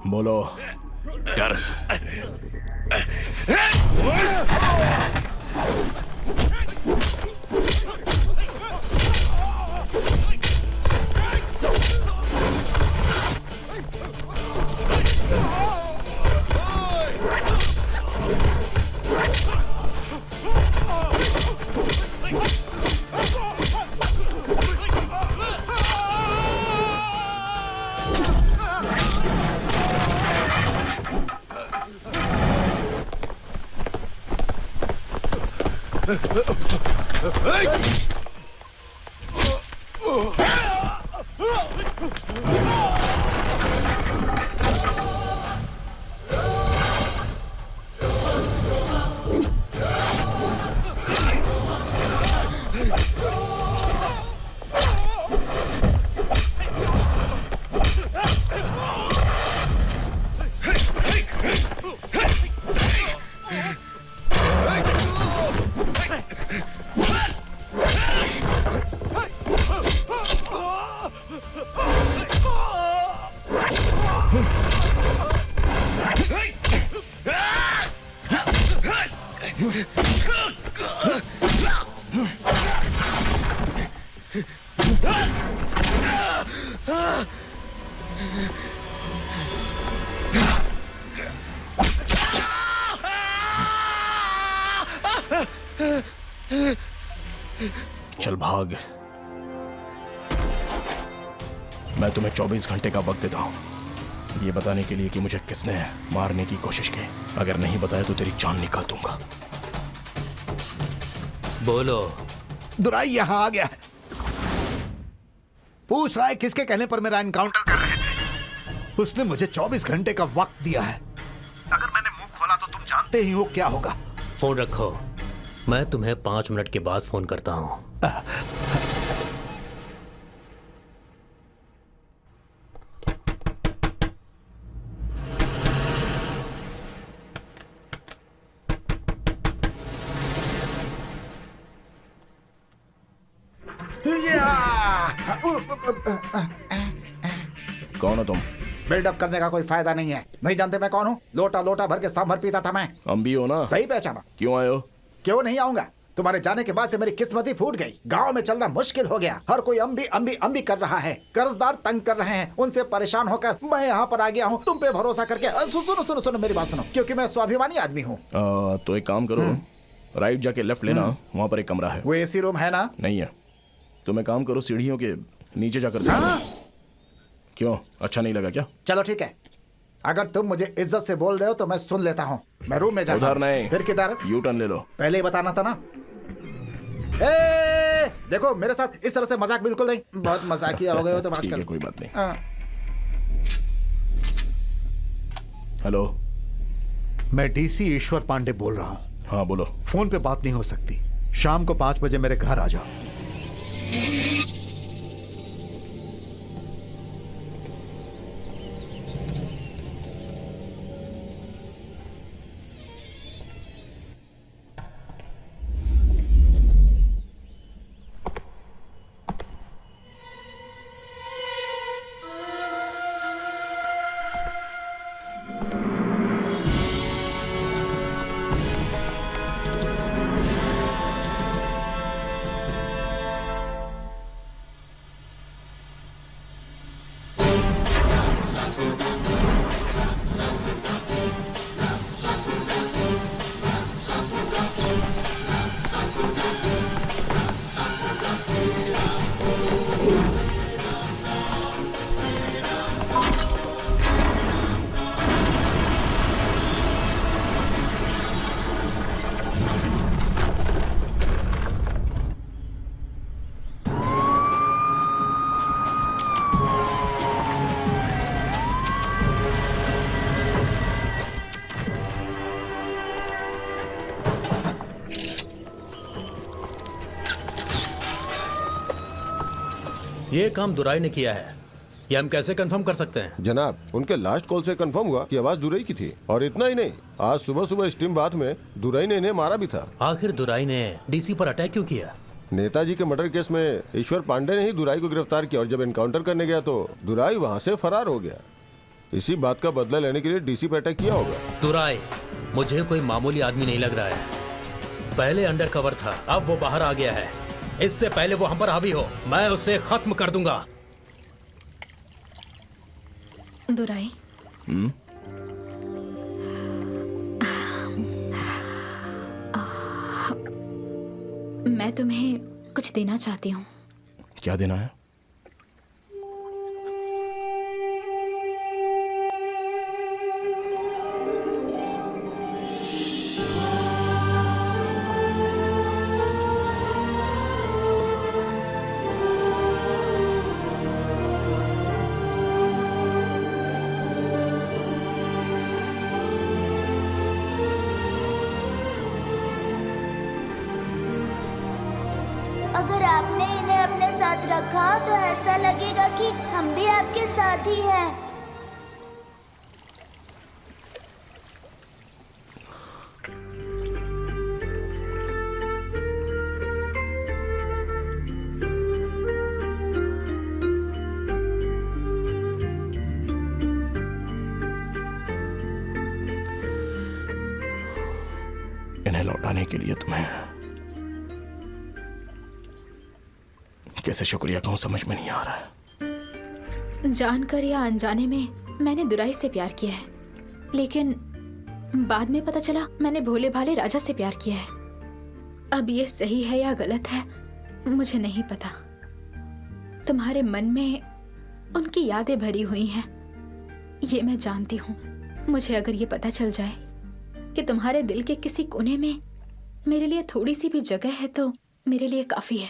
बोलो यार। चल भाग। मैं तुम्हें 24 घंटे का वक्त देता हूं ये बताने के लिए कि मुझे किसने मारने की कोशिश की। अगर नहीं बताया तो तेरी जान निकाल दूंगा। बोलो। दुराई यहाँ आ गया है। पूछ रहा है किसके कहने पर मेरा एनकाउंटर कर रहे थे। उसने मुझे 24 घंटे का वक्त दिया है। अगर मैंने मुंह खोला तो तुम जानते ही हो क्या होगा। फोन रखो, मैं तुम्हें 5 मिनट के बाद फोन करता हूं। कौन हो तुम? बिल्डअप करने का कोई फायदा नहीं है। नहीं जानते मैं कौन हूँ? लोटा लोटा भर के सांभर पीता था मैं। अम्बी हो ना? सही पहचाना। क्यों आए हो? क्यों नहीं आऊंगा? तुम्हारे जाने के बाद से मेरी किस्मत ही फूट गई। गांव में चलना मुश्किल हो गया। हर कोई अम्बी अम्बी अम्बी कर रहा है। कर्जदार तंग कर रहे हैं। उनसे परेशान होकर मैं यहाँ पर आ गया हूँ तुम पे भरोसा करके। सुनो सुनो सुनो मेरी बात सुनो, क्योंकि मैं स्वाभिमानी आदमी हूँ। तो एक काम करो, राइट जाके लेफ्ट लेना, वहाँ पर एक कमरा है। वो एसी रूम है ना? नहीं है। तुम एक काम करो, सीढ़ियों के नीचे जाकर क्यों, अच्छा नहीं लगा क्या? चलो ठीक है, अगर तुम मुझे इज्जत से बोल रहे हो तो मैं सुन लेता हूँ। मैं रूम में जाता हूँ। उधर नहीं। फिर किधर? यू टर्न ले लो। पहले ही बताना था ना। देखो मेरे साथ इस तरह से मजाक बिल्कुल नहीं। बहुत मजाकिया हो गए हो तुम आजकल। ठीक है, कोई बात नहीं। हेलो, मैं डीसी ईश्वर पांडे बोल रहा हूँ। हाँ बोलो। फोन पे बात नहीं हो सकती। शाम को 5 बजे मेरे घर आ जाओ। ये काम दुराई ने किया है, ये हम कैसे कंफर्म कर सकते हैं? जनाब, उनके लास्ट कॉल से कंफर्म हुआ कि आवाज दुरई की थी। और इतना ही नहीं, आज सुबह सुबह स्टीम बाथ में दुरई ने इन्हें मारा भी था। आखिर दुराई ने डीसी पर अटैक क्यों किया? नेताजी के मर्डर केस में ईश्वर पांडे ने ही दुराई को गिरफ्तार किया और जब एनकाउंटर करने गया तो दुराई वहाँ से फरार हो गया। इसी बात का बदला लेने के लिए डीसी पर अटैक किया होगा। दुराई मुझे कोई मामूली आदमी नहीं लग रहा है। पहले अंडर कवर था, अब वो बाहर आ गया है। इससे पहले वो हम पर हावी हो, मैं उसे खत्म कर दूंगा। दुराई, मैं तुम्हें कुछ देना चाहती हूँ। क्या देना है? अगर आपने इन्हें अपने साथ रखा तो ऐसा लगेगा कि हम भी आपके साथ ही हैं। इन्हें लौटाने के लिए तुम्हें कैसे शुक्रिया कहूं समझ में नहीं आ रहा है। जानकर या अनजाने में मैंने दुराई से प्यार किया है, लेकिन बाद में पता चला मैंने भोले भाले राजा से प्यार किया है। अब ये सही है या गलत है मुझे नहीं पता। तुम्हारे मन में उनकी यादें भरी हुई हैं, ये मैं जानती हूँ। मुझे अगर ये पता चल जाए कि तुम्हारे दिल के किसी कोने में मेरे लिए थोड़ी सी भी जगह है तो मेरे लिए काफी है।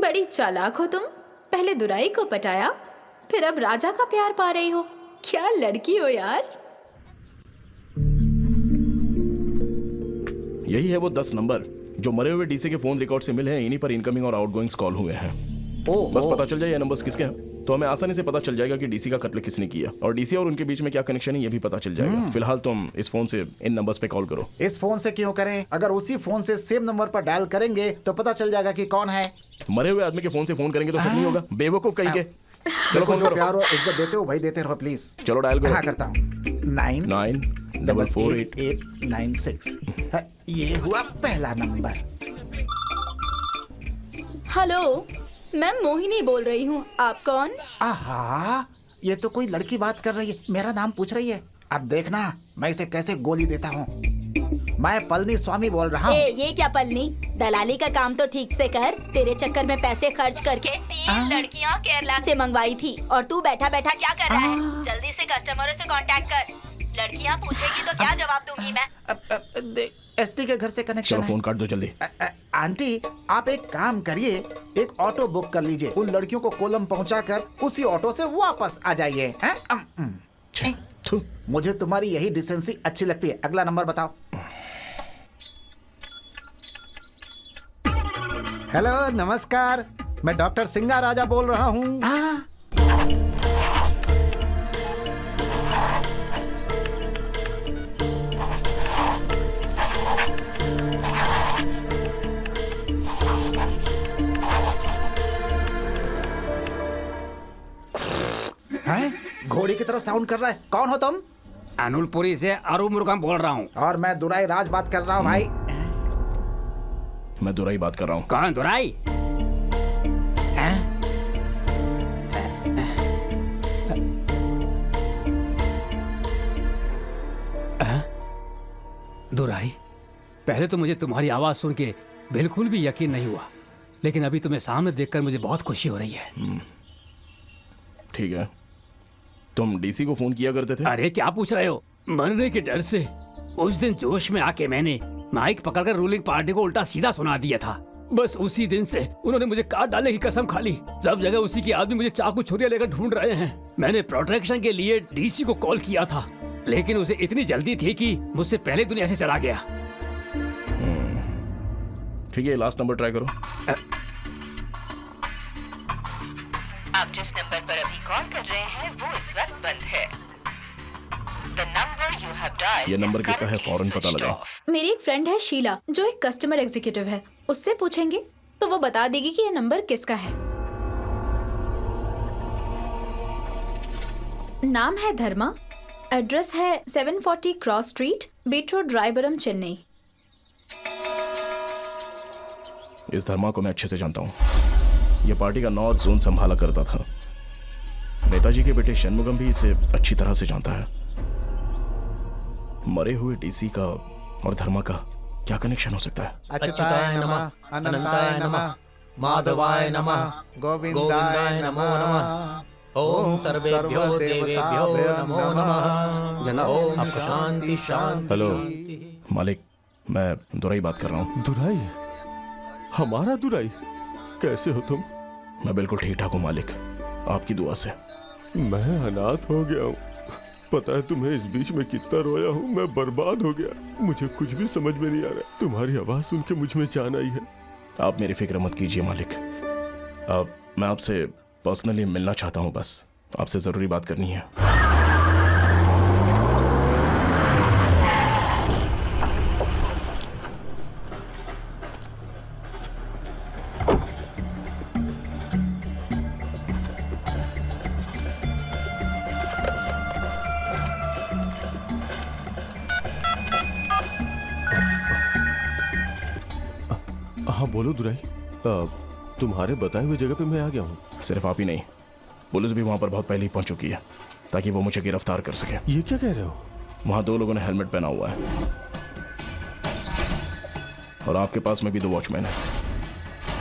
बड़ी चालाक हो तुम। पहले दुराई को पटाया, फिर अब राजा का प्यार पा रही हो। क्या लड़की हो यार। यही है वो 10 नंबर जो मरे हुए डीसी के फोन रिकॉर्ड से मिले हैं। इन्हीं पर इनकमिंग और आउटगोइंग्स कॉल हुए हैं। बस पता चल जाए ये नंबर्स किसके हैं तो हमें आसानी से पता चल जाएगा कि डीसी का कत्ल किसने किया और डीसी और उनके बीच में क्या कनेक्शन है ये भी पता चल जाएगा। फिलहाल तुम इस फोन से इन नंबर्स पे कॉल करो। इस फोन से क्यों करें? अगर उसी फोन से सेम नंबर पर डायल करेंगे तो पता चल जाएगा कि कौन है। मरे हुए आदमी के फोन से फोन करेंगे तो सब नहीं होगा, बेवकूफ कहीं के। चलो फोन जो करो। प्यार और इज्जत देते हो भाई देते रहो प्लीज। चलो डायल करो। हाँ करता हूँ। 9448896। ये हुआ पहला नंबर। हेलो, मैं मोहिनी बोल रही हूँ। आप कौन? आहा, ये तो कोई लड़की बात कर रही है, मेरा नाम पूछ रही है। अब देखना मैं इसे कैसे गोली देता हूँ। मैं पलनी स्वामी बोल रहा हूँ। ये क्या पलनी? दलाली का काम तो ठीक से कर। तेरे चक्कर में पैसे खर्च करके 3 लड़कियाँ केरला से मंगवाई थी और तू बैठा बैठा क्या कर रहा है? जल्दी से कस्टमरों से कांटेक्ट कर। लड़कियाँ पूछेगी तो क्या जवाब दूंगी मैं? एसपी के घर से कनेक्शन चलो है। फोन काट दो जल्दी। आंटी आप एक काम करिए, एक ऑटो बुक कर लीजिए। उन लड़कियों को कोलम पहुंचाकर उसी ऑटो से वापस आ जाइए। मुझे तुम्हारी यही डिसेंसी अच्छी लगती है। अगला नंबर बताओ। हेलो नमस्कार, मैं डॉक्टर सिंगा राजा बोल रहा हूँ। घोड़ी की तरह साउंड कर रहा है। कौन हो तुम? अनुलपुरी से अरू मुर्गम बोल रहा हूँ। और मैं दुराई राज बात कर रहा हूँ। भाई मैं दुराई बात कर रहा हूँ। कौन दुराई? दुराई, पहले तो मुझे तुम्हारी आवाज सुन के बिल्कुल भी यकीन नहीं हुआ, लेकिन अभी तुम्हें सामने देखकर मुझे बहुत खुशी हो रही है। ठीक है, तुम डीसी को फोन किया करते थे? अरे क्या पूछ रहे हो? मरने के डर से उस दिन जोश में आके मैंने माइक पकड़कर रूलिंग पार्टी को उल्टा सीधा सुना दिया था। बस उसी दिन से उन्होंने मुझे काट डालने की कसम खा ली। सब जगह उसी के आदमी मुझे चाकू छुरियां लेकर ढूंढ रहे हैं। मैंने प्रोटेक्शन के लिए डीसी को कॉल किया था, लेकिन उसे इतनी जल्दी थी कि मुझसे पहले दुनिया से चला गया। ठीक है, लास्ट नंबर ट्राई करो। आप जिस नंबर पर अभी कॉल कर रहे हैं वो इस वक्त बंद है। The number you have dialed ये नंबर is किसका है, currently फौरन पता switched लगा। off. मेरी एक फ्रेंड है शीला, जो एक कस्टमर एग्जीक्यूटिव है। उससे पूछेंगे तो वो बता देगी कि ये नंबर किसका है। नाम है धर्मा, एड्रेस है 740 cross street, beat road, Royapuram, Chennai. इस धर्मा को मैं अच्छे से जानता हूँ। ये पार्टी का नॉर्थ जोन संभाला करता था। नेताजी के बेटे शनमुगम भी इसे अच्छी तरह से जानता है। मरे हुए डीसी का और धर्मा का क्या कनेक्शन हो सकता है? अच्युताय नमः, अनंताय नमः, माधवाय नमः, गोविंदाय नमो नमः। ओम सर्वेभ्यो देवेभ्यो नमो नमः। जनाब, ओम आपका शांति शांति। हेलो मालिक, मैं दुराई बात कर रहा हूँ। दुराई? हमारा दुराई? कैसे हो तुम? मैं बिल्कुल ठीक ठाक हूँ मालिक, आपकी दुआ से। मैं अनाथ हो गया हूँ। पता है तुम्हें इस बीच में कितना रोया हूँ। मैं बर्बाद हो गया। मुझे कुछ भी समझ में नहीं आ रहा। तुम्हारी आवाज सुन के मुझ में जान आई है। आप मेरी फिक्र मत कीजिए मालिक। अब मैं आपसे पर्सनली मिलना चाहता हूँ, बस आपसे ज़रूरी बात करनी है। हाँ बोलो दुराई। तुम्हारे बताए हुए जगह पे मैं आ गया हूँ। सिर्फ आप ही नहीं, पुलिस भी वहाँ पर बहुत पहले ही पहुँच चुकी है, ताकि वो मुझे गिरफ्तार कर सके। ये क्या कह रहे हो? वहाँ 2 लोगों ने हेलमेट पहना हुआ है और आपके पास में भी 2 वॉचमैन है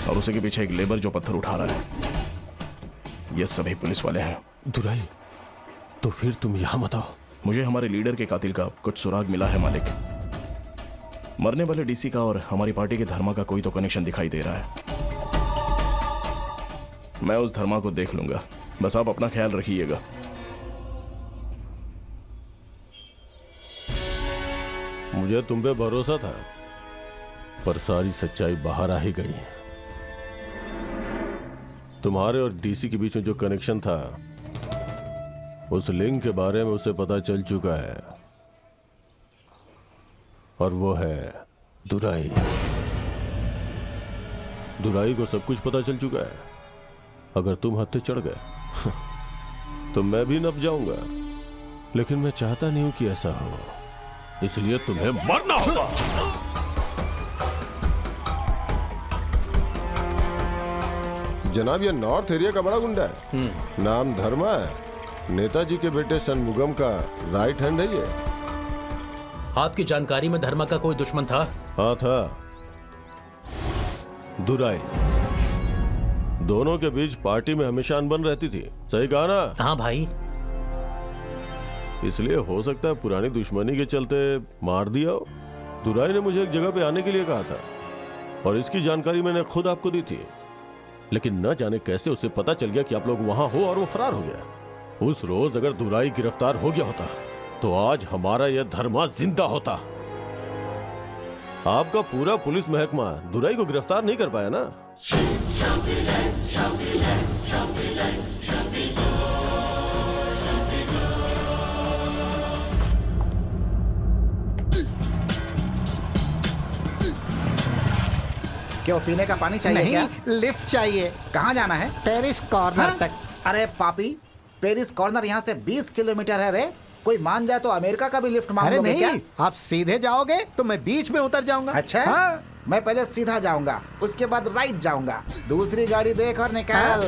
और उसी के पीछे एक लेबर जो पत्थर उठा रहा है। ये सभी पुलिस वाले हैं। दुराई, तो फिर तुम यहाँ मत आओ। मुझे हमारे लीडर के कातिल का कुछ सुराग मिला है मालिक। मरने वाले डीसी का और हमारी पार्टी के धर्मा का कोई तो कनेक्शन दिखाई दे रहा है। मैं उस धर्मा को देख लूंगा, बस आप अपना ख्याल रखिएगा। मुझे तुम पे भरोसा था, पर सारी सच्चाई बाहर आ ही गई। तुम्हारे और डीसी के बीच में जो कनेक्शन था, उस लिंक के बारे में उसे पता चल चुका है, और वो है दुराई। दुराई को सब कुछ पता चल चुका है। अगर तुम हत्थे चढ़ गए तो मैं भी नप जाऊंगा, लेकिन मैं चाहता नहीं हूं कि ऐसा हो, इसलिए तुम्हें मरना होगा। जनाब, ये नॉर्थ एरिया का बड़ा गुंडा है। नाम धर्मा है। नेताजी के बेटे शनमुगम का राइट हैंड है ये। आपकी जानकारी में धर्मा का कोई दुश्मन था? हाँ था, दुराई। दोनों के बीच पार्टी में हमेशा अनबन रहती थी। सही कहा ना? हाँ भाई। इसलिए हो सकता है पुरानी दुश्मनी के चलते मार दिया हो। दुराई ने मुझे एक जगह पे आने के लिए कहा था और इसकी जानकारी मैंने खुद आपको दी थी, लेकिन न जाने कैसे उसे पता चल गया कि आप लोग वहां हो और वो फरार हो गया। उस रोज अगर दुराई गिरफ्तार हो गया होता तो आज हमारा यह धर्मा जिंदा होता। आपका पूरा पुलिस महकमा दुराई को गिरफ्तार नहीं कर पाया ना। क्यों, पीने का पानी चाहिए नहीं, क्या? लिफ्ट चाहिए। कहाँ जाना है? पेरिस कॉर्नर तक। अरे पापी, पेरिस कॉर्नर यहाँ से 20 किलोमीटर है रे। कोई मान जाए तो अमेरिका का भी लिफ्ट मांग अरे लोगे नहीं, क्या? आप सीधे जाओगे तो मैं बीच में उतर जाऊंगा। अच्छा, हाँ। मैं पहले सीधा जाऊंगा, उसके बाद राइट जाऊंगा। दूसरी गाड़ी देख और निकाल।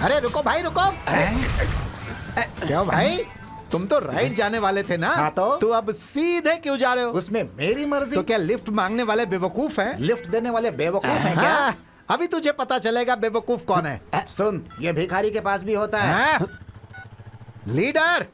अरे रुको भाई, रुको। क्यों भाई, तुम तो राइट जाने वाले थे ना? हाँ तो अब सीधे क्यों जा रहे हो? उसमें मेरी मर्जी। तो क्या लिफ्ट मांगने वाले बेवकूफ हैं? लिफ्ट देने वाले बेवकूफ हैं क्या? हाँ, अभी तुझे पता चलेगा बेवकूफ कौन है। सुन, ये भिखारी के पास भी होता है। हाँ? लीडर,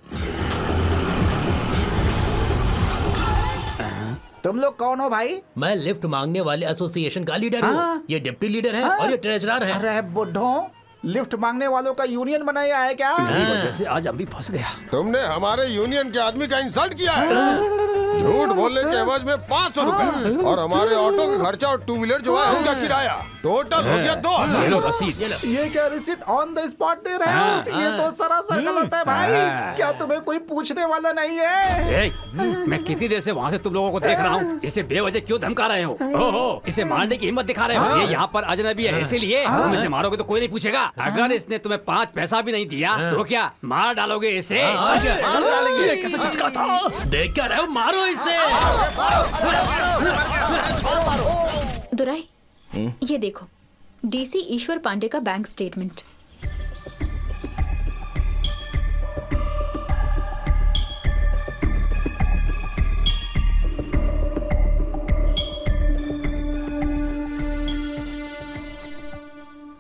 तुम लोग कौन हो भाई? मैं लिफ्ट मांगने वाले एसोसिएशन का लीडर हूँ। ये डिप्टी लीडर है और ये ट्रेजरर है। अरे बुड्ढों, लिफ्ट मांगने वालों का यूनियन बनाया है क्या? इन्हीं वजह से आज हम भी फंस गया। तुमने हमारे यूनियन के आदमी का इंसल्ट किया है। झूठ बोलने के एवज में 500 रुपए और हमारे ऑटो का खर्चा और टू व्हीलर जो है उनका किराया टोटल हो गया 2000। ये क्या रिसीट ऑन द स्पॉट दे रहे हो? ये तो सरासर गलत है भाई। क्या तुम्हें कोई पूछने वाला नहीं है? मैं कितनी देर से वहाँ से तुम लोगों को देख रहा हूँ। इसे बेवजह क्यों धमका रहे हो? ओहो, इसे मारने की हिम्मत दिखा रहे हो? ये यहाँ पर अजनबी है इसीलिए तुम इसे मारोगे तो कोई नहीं पूछेगा। अगर इसने तुम्हें 5 पैसा भी नहीं दिया तो क्या मार डालोगे इसे? कैसे झटका था? देख क्या रहे हो? मारो इसे। दुराई, ये देखो, डीसी ईश्वर पांडे का बैंक स्टेटमेंट।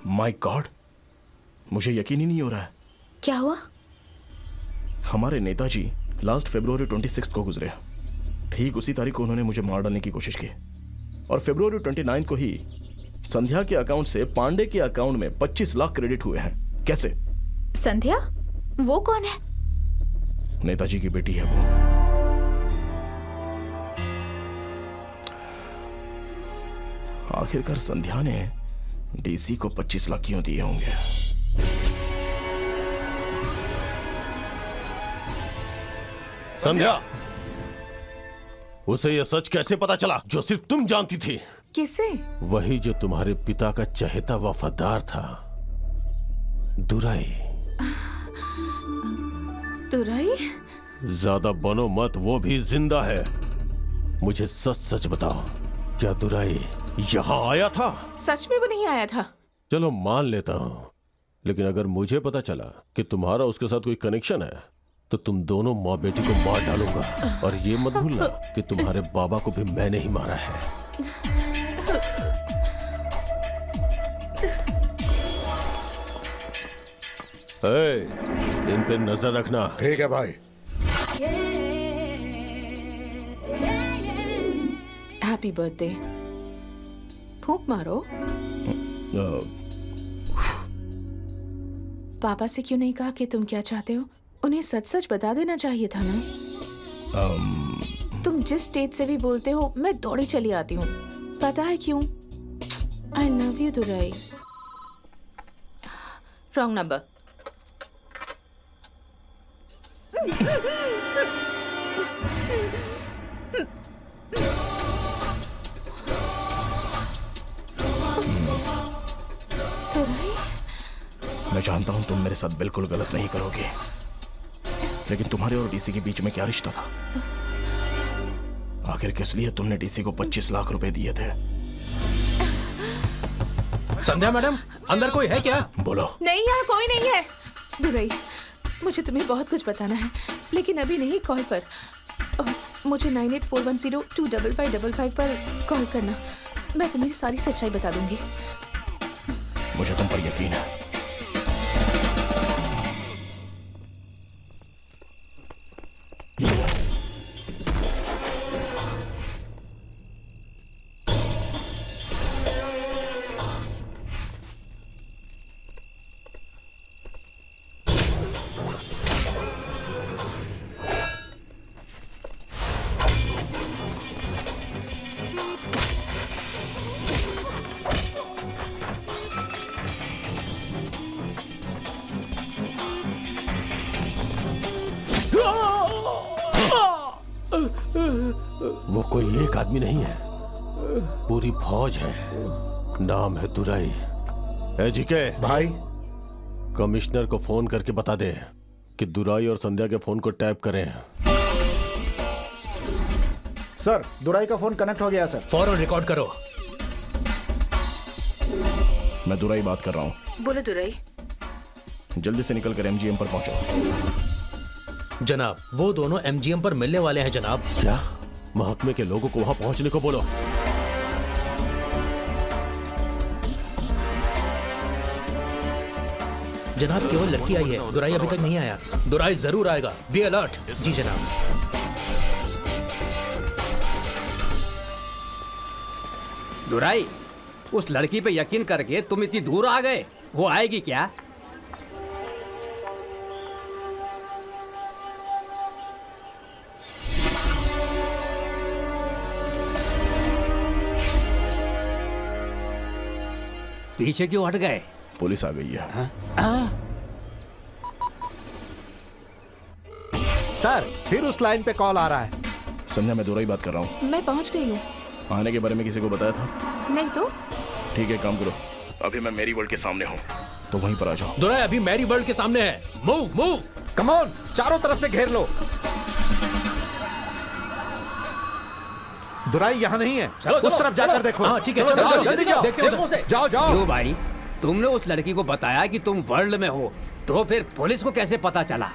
माय गॉड, मुझे यकीन ही नहीं हो रहा है। क्या हुआ? हमारे नेताजी लास्ट फरवरी 26 को गुजरे। ठीक उसी तारीख को उन्होंने मुझे मार डालने की कोशिश की और फरवरी 29 को ही संध्या के अकाउंट से पांडे के अकाउंट में 25 लाख क्रेडिट हुए हैं। कैसे? संध्या? वो कौन है? नेताजी की बेटी है वो। आखिरकार संध्या ने डीसी को 25 लाख क्यों दिए होंगे? संध्या, उसे यह सच कैसे पता चला जो सिर्फ तुम जानती थी? किसे? वही जो तुम्हारे पिता का चहेता वफादार था, दुराई। दुराई? ज्यादा बनो मत, वो भी जिंदा है। मुझे सच सच बताओ, क्या दुराई यहाँ आया था? सच में वो नहीं आया था। चलो मान लेता हूं, लेकिन अगर मुझे पता चला कि तुम्हारा उसके साथ कोई कनेक्शन है तो तुम दोनों माँ बेटी को मार डालूंगा। और ये मत भूलना कि तुम्हारे बाबा को भी मैंने ही मारा है। इन पे नजर रखना। ठीक है भाई। Happy birthday. फूंक मारो। पापा से क्यों नहीं कहा कि तुम क्या चाहते हो? उन्हें सच सच बता देना चाहिए था ना। तुम जिस स्टेज से भी बोलते हो मैं दौड़ी चली आती हूँ। पता है क्यों? I love you Durai. Wrong number. मैं जानता हूं तुम मेरे साथ बिल्कुल गलत नहीं करोगे, लेकिन तुम्हारे और डीसी के बीच में क्या रिश्ता था? आखिर किस लिए तुमने डीसी को 25 लाख रुपए दिए थे? संध्या मैडम, अंदर कोई है क्या? बोलो। नहीं, यहाँ कोई नहीं है। दुराई, मुझे तुम्हें बहुत कुछ बताना है, लेकिन अभी नहीं, कॉल पर। मुझे 9841025555 पर कॉल करना। मैं तुम्हें सारी सच्चाई बता दूंगी। मुझे तुम पर यकीन है। वो कोई एक आदमी नहीं है, पूरी फौज है। नाम है दुराई। एजीके भाई, कमिश्नर को फोन करके बता दे कि दुराई और संध्या के फोन को टैप करें। सर, दुराई का फोन कनेक्ट हो गया सर। फौरन रिकॉर्ड करो। मैं दुराई बात कर रहा हूँ। बोलो दुराई। जल्दी से निकल कर एमजीएम पर पहुंचो। जनाब, वो दोनों एमजीएम पर मिलने वाले हैं जनाब। क्या? महकमे के लोगों को वहां पहुंचने को बोलो। जनाब, केवल लड़की आई है, दुराई अभी तक नहीं आया। दुराई जरूर आएगा, बी अलर्ट। जी जनाब। दुराई, उस लड़की पे यकीन करके तुम इतनी दूर आ गए। वो आएगी क्या? पीछे क्यों हट गए? पुलिस आ गई है। सर फिर उस लाइन पे कॉल आ रहा है। संध्या, मैं दुराई बात कर रहा हूँ। मैं पहुंच गई हूँ। आने के बारे में किसी को बताया था? नहीं तो? ठीक है, काम करो, अभी मैं मेरी वर्ल्ड के सामने हूँ, तो वहीं पर आ जाओ। दुराई अभी मैरी वर्ल्ड के सामने है। Move move. कम ऑन, चारों तरफ से घेर लो। दुराई यहाँ नहीं है। चलो, उस चलो, तरफ जाकर चलो। देखो। हाँ, ठीक है, चलो, चलो, जाओ, चलो, जल्दी जाओ। देखते हैं उधर। जाओ जाओ। क्यों भाई, तुमने उस लड़की को बताया कि तुम वर्ल्ड में हो, तो फिर पुलिस को कैसे पता चला?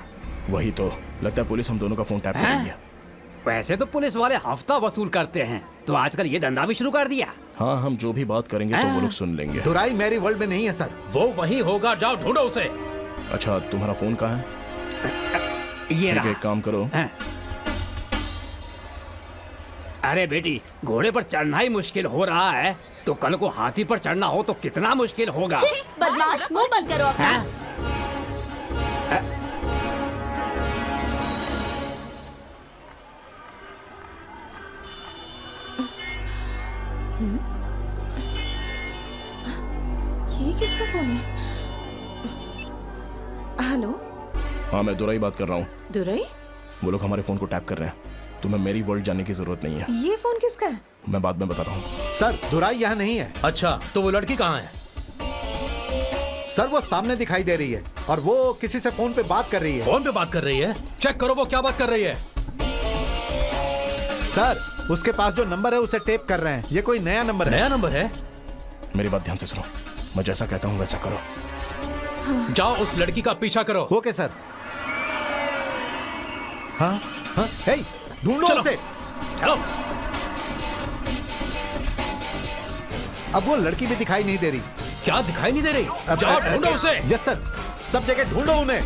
वही तो, लगता है पुलिस हम दोनों का फोन टैप कर रही है। वैसे तो पुलिस वाले हफ्ता वसूल करते हैं, तो आजकल ये धंधा भी शुरू कर दिया। हाँ, हम जो भी बात करेंगे तो वो लोग सुन लेंगे। दुराई मेरी वर्ल्ड में नहीं है सर। वो वहीं होगा, जाओ ढूंढो उसे। अच्छा, तुम्हारा फोन कहाँ है? ये ठीक है, एक काम करो। अरे बेटी, घोड़े पर चढ़ना ही मुश्किल हो रहा है, तो कल को हाथी पर चढ़ना हो तो कितना मुश्किल होगा। बदमाश, मुंह बंद करो अपना। ये किसका फोन है? हेलो? हाँ, मैं दुराई बात कर रहा हूँ। दुराई? वो लोग हमारे फोन को टैप कर रहे हैं। तुम्हें मेरी वर्ल्ड जाने की जरूरत नहीं है। ये फोन किसका है? मैं बाद में बताता हूँ। सर दुराई यहाँ नहीं है। अच्छा, तो वो लड़की कहाँ है? सर वो सामने दिखाई दे रही है और वो किसी से फोन पे बात कर रही है। फोन पे बात कर रही है? चेक करो वो क्या बात कर रही है। सर उसके पास जो नंबर है उसे टेप कर रहे हैं। ये कोई नया नंबर है। नया नंबर है? मेरी बात ध्यान से सुनो, मैं जैसा कहता हूँ वैसा करो। जाओ उस लड़की का पीछा करो। Okay sir. हाँ हाँ, हे, ढूंढो उसे। चलो। अब वो लड़की भी दिखाई नहीं दे रही। क्या दिखाई नहीं दे रही? जाओ ढूंढो उसे। यस सर, सब जगह ढूंढो उन्हें।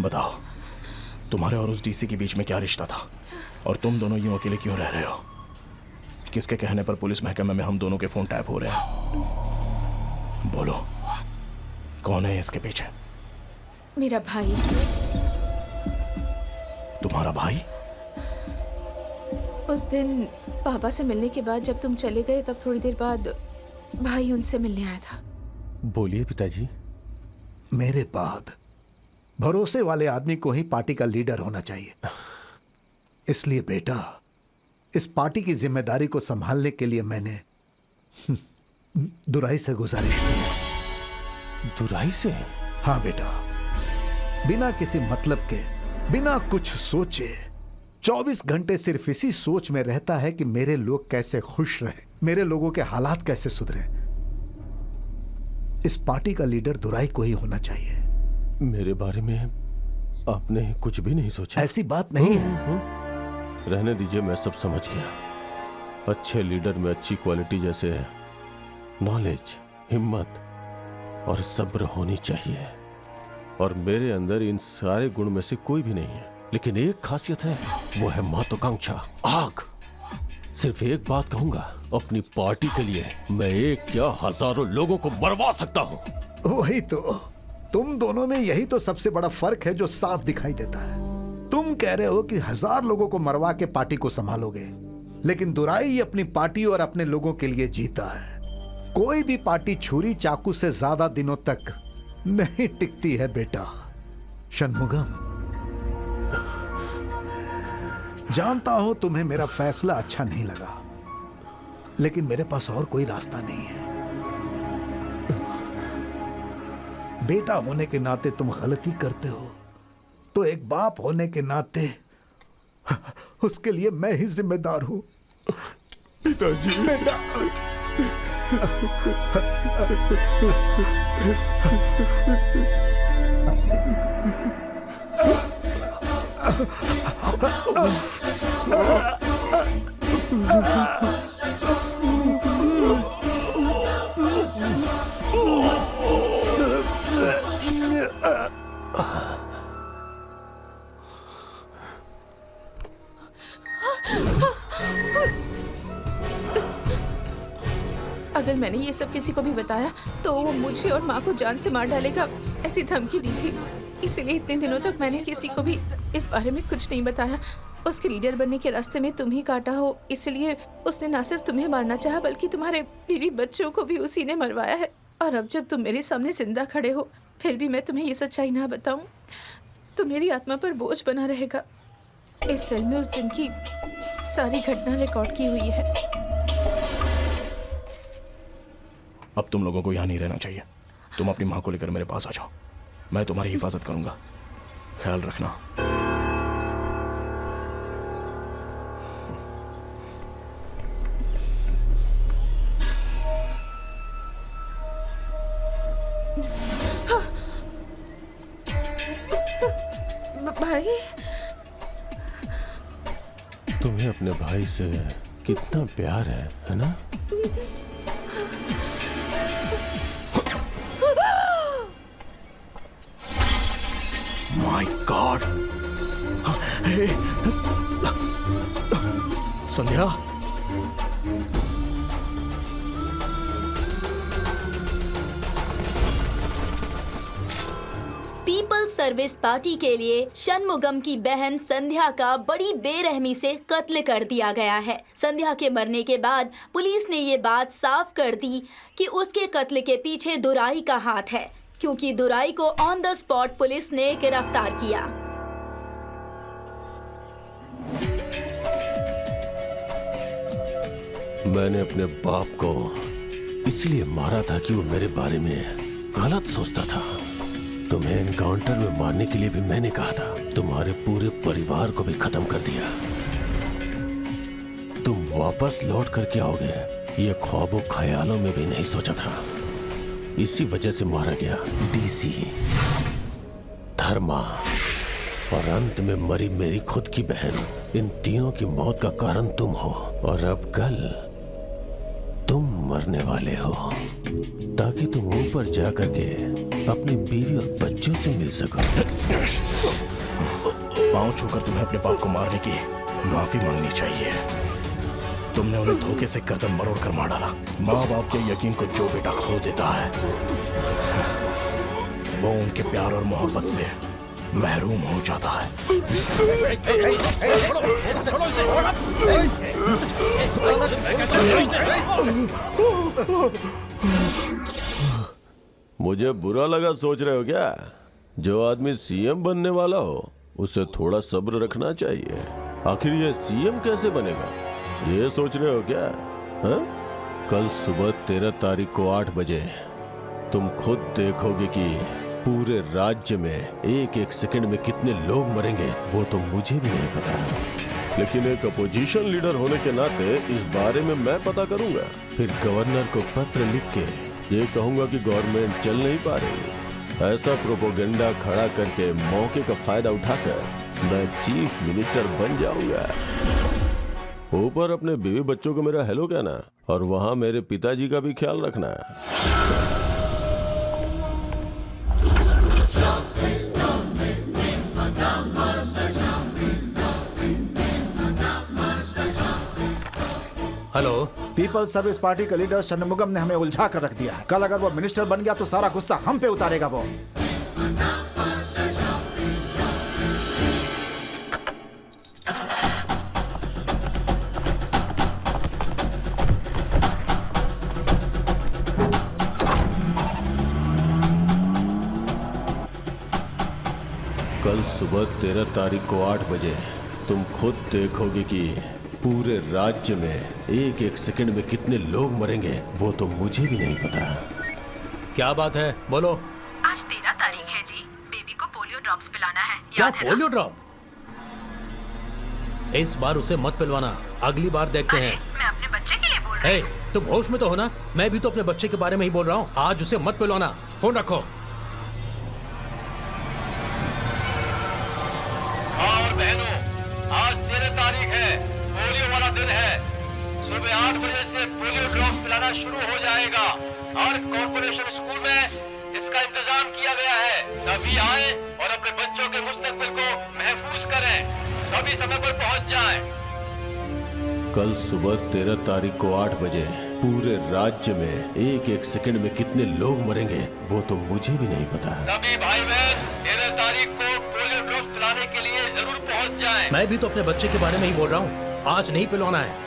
बताओ, तुम्हारे और उस डीसी के बीच में क्या रिश्ता था, और तुम दोनों यूं अकेले क्यों रह रहे हो? किसके कहने पर पुलिस महकमे में हम दोनों के फोन टैप हो रहे हैं? बोलो, कौन है इसके पीछे? मेरा भाई। तुम्हारा भाई? उस दिन पापा से मिलने के बाद जब तुम चले गए, तब थोड़ी देर बाद भाई उनसे मिलने आया था। बोलिए पिताजी। मेरे बाद भरोसे वाले आदमी को ही पार्टी का लीडर होना चाहिए। इसलिए बेटा, इस पार्टी की जिम्मेदारी को संभालने के लिए मैंने दुराई से गुजारिश की। दुराई से? हाँ बेटा, बिना किसी मतलब के, बिना कुछ सोचे 24 घंटे सिर्फ इसी सोच में रहता है कि मेरे लोग कैसे खुश रहें, मेरे लोगों के हालात कैसे सुधरें। इस पार्टी का लीडर दुराई को ही होना चाहिए। मेरे बारे में आपने कुछ भी नहीं सोचा? ऐसी बात नहीं है। रहने दीजिए, मैं सब समझ गया। अच्छे लीडर में अच्छी क्वालिटी जैसे नॉलेज, हिम्मत और सब्र होनी चाहिए, और मेरे अंदर इन सारे गुण में से कोई भी नहीं है। लेकिन एक खासियत है, वो है महत्वाकांक्षा, आग। सिर्फ एक बात कहूंगा, अपनी पार्टी के लिए मैं एक क्या हजारों लोगों को मरवा सकता हूं। वही तो, तुम दोनों में यही तो सबसे बड़ा फर्क है जो साफ दिखाई देता है। तुम कह रहे हो कि 1000 लोगों को मरवा के पार्टी को संभालोगे, लेकिन दुराई अपनी पार्टी और अपने लोगों के लिए जीता है। कोई भी पार्टी छुरी चाकू से ज्यादा दिनों तक नहीं टिकती है बेटा। षणमुगम, जानता हूं तुम्हें मेरा फैसला अच्छा नहीं लगा, लेकिन मेरे पास और कोई रास्ता नहीं है। बेटा होने के नाते तुम गलती करते हो, तो एक बाप होने के नाते उसके लिए मैं ही जिम्मेदार हूं। पिताजी, बेटा। अगर मैंने ये सब किसी को भी बताया तो वो मुझे और माँ को जान से मार डालेगा, ऐसी धमकी दी थी। इसलिए इतने दिनों तक मैंने किसी को भी इस बारे में कुछ नहीं बताया। उसके लीडर बनने के रास्ते में तुम ही काटा हो, इसलिए उसने ना सिर्फ तुम्हें मारना चाहा बल्कि तुम्हारे बीवी बच्चों को भी उसी ने मरवाया है। और अब जब तुम मेरे सामने जिंदा खड़े हो फिर भी मैं तुम्हें ये सच्चाई ना बताऊं तो मेरी आत्मा पर बोझ बना रहेगा। इस सेल में उस दिन की सारी घटना रिकॉर्ड की हुई है। अब तुम लोगों को यहाँ नहीं रहना चाहिए। तुम अपनी माँ को लेकर मेरे पास आ जाओ, मैं तुम्हारी हिफाजत करूंगा, ख्याल रखना। भाई, तुम्हें अपने भाई से कितना प्यार है ना? My god! Sandhya, People's Service Party के लिए शनमुगम की बहन संध्या का बड़ी बेरहमी से कत्ल कर दिया गया है। संध्या के मरने के बाद पुलिस ने ये बात साफ कर दी कि उसके कत्ल के पीछे दुराई का हाथ है, क्योंकि दुराई को ऑन द स्पॉट पुलिस ने गिरफ्तार किया। मैंने अपने बाप को इसलिए मारा था कि वो मेरे बारे में गलत सोचता था। तुम्हें एनकाउंटर में मारने के लिए भी मैंने कहा था। तुम्हारे पूरे परिवार को भी खत्म कर दिया। तुम वापस लौट करके आओगे ये ख्वाबों ख्यालों में भी नहीं सोचा था। इसी वजह से मारा गया डीसी, धर्मा और अंत में मरी मेरी खुद की बहन। इन तीनों की मौत का कारण तुम हो और अब कल तुम मरने वाले हो ताकि तुम ऊपर जाकर के अपनी बीवी और बच्चों से मिल सको। पांव छूकर तुम्हें अपने बाप को मारने की माफी मांगनी चाहिए। तुमने उन्हें धोखे से गर्दन मरोड़ कर मार डाला। माँ बाप के यकीन को जो बेटा खो देता है वो उनके प्यार और मोहब्बत से महरूम हो जाता है। मुझे बुरा लगा सोच रहे हो क्या? जो आदमी सीएम बनने वाला हो उसे थोड़ा सब्र रखना चाहिए। आखिर ये सीएम कैसे बनेगा ये सोच रहे हो क्या? हा? कल सुबह 13 तारीख को 8 बजे तुम खुद देखोगे कि पूरे राज्य में एक एक सेकंड में कितने लोग मरेंगे वो तो मुझे भी नहीं पता। लेकिन एक अपोजिशन लीडर होने के नाते इस बारे में मैं पता करूंगा। फिर गवर्नर को पत्र लिख के ये कहूंगा कि गवर्नमेंट चल नहीं पा रही। ऐसा प्रोपोगेंडा खड़ा करके मौके का फायदा उठाकर मैं चीफ मिनिस्टर बन जाऊंगा। ऊपर अपने बीवी बच्चों को मेरा हेलो कहना और वहां मेरे पिताजी का भी ख्याल रखना। हेलो, पीपल्स सर्विस पार्टी का लीडर शनमुगम ने हमें उलझा कर रख दिया है। कल अगर वो मिनिस्टर बन गया तो सारा गुस्सा हम पे उतारेगा वो। कल सुबह 13 तारीख को 8 बजे तुम खुद देखोगे कि पूरे राज्य में एक एक सेकंड में कितने लोग मरेंगे वो तो मुझे भी नहीं पता। क्या बात है, बोलो। आज 13 तारीख है जी। बेबी को पोलियो ड्रॉप्स पिलाना है। क्या पोलियो ड्रॉप? इस बार उसे मत पिलवाना, अगली बार देखते हैं। मैं अपने बच्चे के लिए बोल रही हूँ। तुम होश में तो हो ना? मैं भी तो अपने बच्चे के बारे में ही बोल रहा हूँ। आज उसे मत पिलवाना। फोन रखो। और बहनों, आज 13 तारीख है, पोलियो वाला दिन है। सुबह 8 बजे से पोलियो ड्रॉप पिलाना शुरू हो जाएगा और कॉर्पोरेशन स्कूल में इसका इंतजाम किया गया है। सभी आए और अपने बच्चों के मुस्तकबिल को महफूज करें। सभी समय पर पहुंच जाएं। कल सुबह 13 तारीख को 8 बजे पूरे राज्य में एक एक सेकंड में कितने लोग मरेंगे वो तो मुझे भी नहीं पता। सभी भाई बहन 13 तारीख को पोलियो ड्रॉप्स पिलाने के लिए जरूर पहुंच जाएं। मैं भी तो अपने बच्चे के बारे में ही बोल रहा हूँ, आज नहीं पिलवाना है।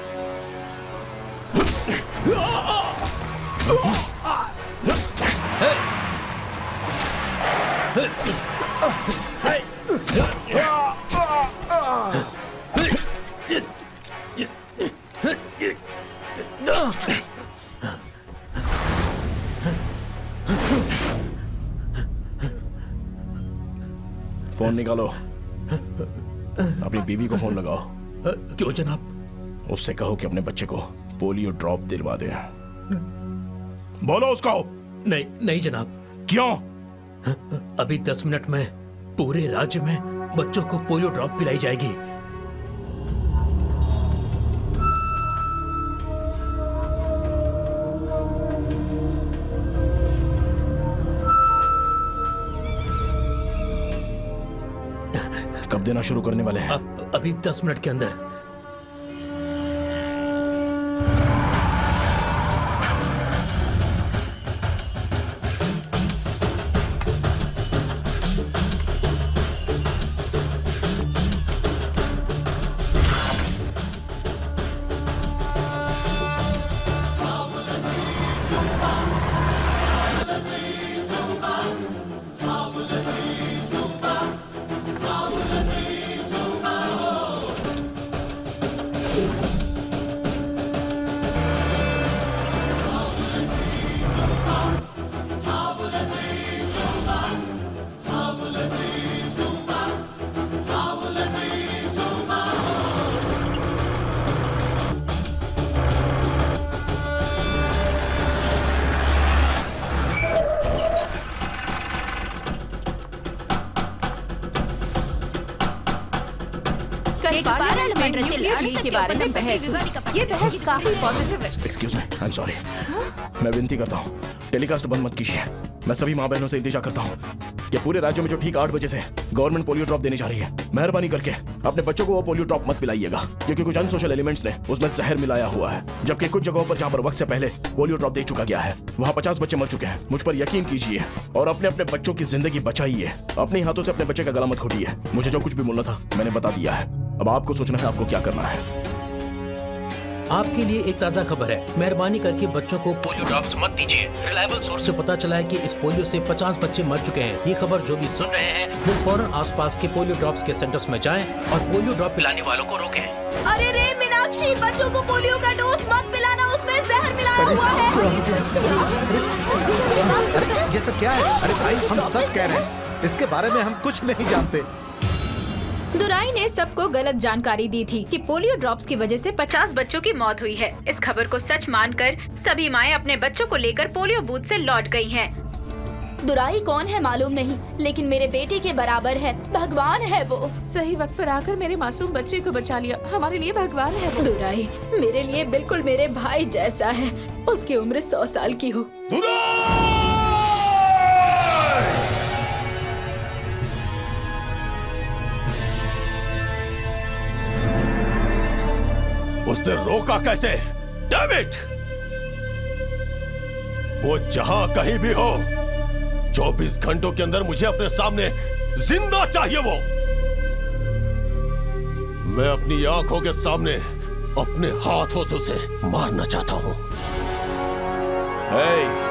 फोन निकालो, अपनी बीवी को फोन लगाओ। क्यों जनाब? उससे कहो कि अपने बच्चे को पोलियो ड्रॉप दिलवा दे। बोलो उसको। नहीं नहीं जनाब। क्यों? अभी 10 मिनट में पूरे राज्य में बच्चों को पोलियो ड्रॉप पिलाई जाएगी। कब देना शुरू करने वाले हैं? अभी 10 मिनट के अंदर। के बारे में बहस हुई। ये बहस काफी पॉजिटिव रही। Excuse me, I am sorry. मैं विनती करता हूँ, टेलीकास्ट बंद मत कीजिए। मैं सभी माँ बहनों से इल्तिजा करता हूँ कि पूरे राज्य में जो ठीक 8 बजे से गवर्नमेंट पोलियो ड्रॉप देने जा रही है, मेहरबानी करके अपने बच्चों को वो पोलियो ड्रॉप मत पिलाइएगा, क्योंकि कुछ अनसोशल एलिमेंट्स ने उसमें जहर मिलाया हुआ है। जबकि कुछ जगहों पर जहाँ पर वक्त से पहले पोलियो ड्रॉप दे चुका गया है, वहाँ 50 बच्चे मर चुके हैं। मुझ पर यकीन कीजिए और अपने अपने बच्चों की जिंदगी बचाइए। अपने हाथों से अपने बच्चे का गला मत घोटिए। मुझे जो कुछ भी बोलना था मैंने बता दिया है। अब आपको सोचना है आपको क्या करना है। आपके लिए एक ताज़ा खबर है, मेहरबानी करके बच्चों को पोलियो ड्रॉप्स मत दीजिए। रिलायबल सोर्स से पता चला है कि इस पोलियो से 50 बच्चे मर चुके हैं। ये खबर जो भी सुन रहे हैं वो फौरन आसपास के पोलियो ड्रॉप्स के सेंटर्स में जाएं और पोलियो ड्रॉप पिलाने वालों को रोकें। अरे रे मीनाक्षी, बच्चों को पोलियो का डोज मत पिलाना, उसमें जहर मिलाया हुआ है। ये सब क्या है? अरे भाई हम सच कह रहे हैं, इसके बारे में हम कुछ नहीं जानते। दुराई ने सबको गलत जानकारी दी थी कि पोलियो ड्रॉप्स की वजह से 50 बच्चों की मौत हुई है। इस खबर को सच मानकर सभी माएं अपने बच्चों को लेकर पोलियो बूथ से लौट गई हैं। दुराई कौन है मालूम नहीं, लेकिन मेरे बेटे के बराबर है। भगवान है वो। सही वक्त पर आकर मेरे मासूम बच्चे को बचा लिया। हमारे लिए भगवान है वो। दुराई मेरे लिए बिल्कुल मेरे भाई जैसा है। उसकी उम्र 100 साल की हो। उसने रोका कैसे? Damn it! वो जहां कहीं भी हो, 24 घंटों के अंदर मुझे अपने सामने जिंदा चाहिए वो। मैं अपनी आंखों के सामने अपने हाथों से उसे मारना चाहता हूं। hey!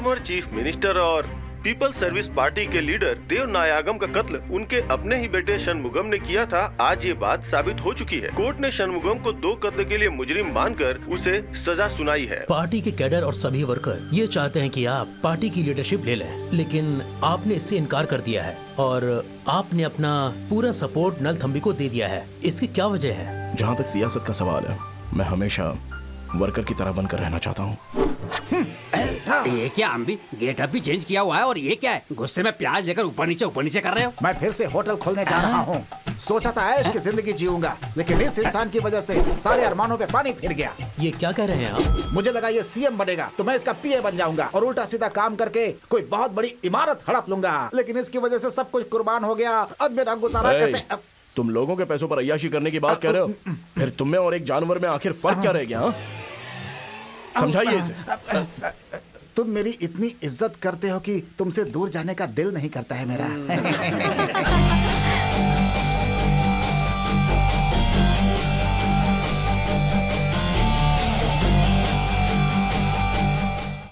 फॉर्मर चीफ मिनिस्टर और पीपल सर्विस पार्टी के लीडर देव नायागम का कत्ल उनके अपने ही बेटे शनमुगम ने किया था, आज ये बात साबित हो चुकी है। कोर्ट ने शनमुगम को 2 कत्ल के लिए मुजरिम मानकर उसे सजा सुनाई है। पार्टी के कैडर और सभी वर्कर ये चाहते हैं कि आप पार्टी की लीडरशिप ले लें, लेकिन आपने इससे इनकार कर दिया है और आपने अपना पूरा सपोर्ट नल थम्बी को दे दिया है। इसकी क्या वजह है? जहाँ तक सियासत का सवाल है, मैं हमेशा वर्कर की तरह बनकर रहना चाहता हूँ। ये क्या अम्बी, गेटअप भी चेंज किया हुआ है और ये क्या है, गुस्से में प्याज लेकर ऊपर नीचे कर रहे हो? मैं फिर से होटल खोलने जा रहा हूँ। सोचा था ऐश की जिंदगी जीऊंगा, लेकिन इस इंसान की वजह से सारे अरमानों पे पानी फिर गया। ये क्या कह रहे हैं आप? मुझे लगा ये सीएम बनेगा तो मैं इसका पीए बन जाऊंगा और उल्टा सीधा काम करके कोई बहुत बड़ी इमारत हड़प लूंगा, लेकिन इसकी वजह से सब कुछ कुर्बान हो गया। अब मेरा गुजारा कैसे? तुम लोगों के पैसों पर अय्याशी करने की बात कर रहे हो, फिर तुम में और एक जानवर में आखिर फर्क क्या रह गया? हाँ? समझाइए इसे। तुम मेरी इतनी इज्जत करते हो कि तुमसे दूर जाने का दिल नहीं करता है मेरा।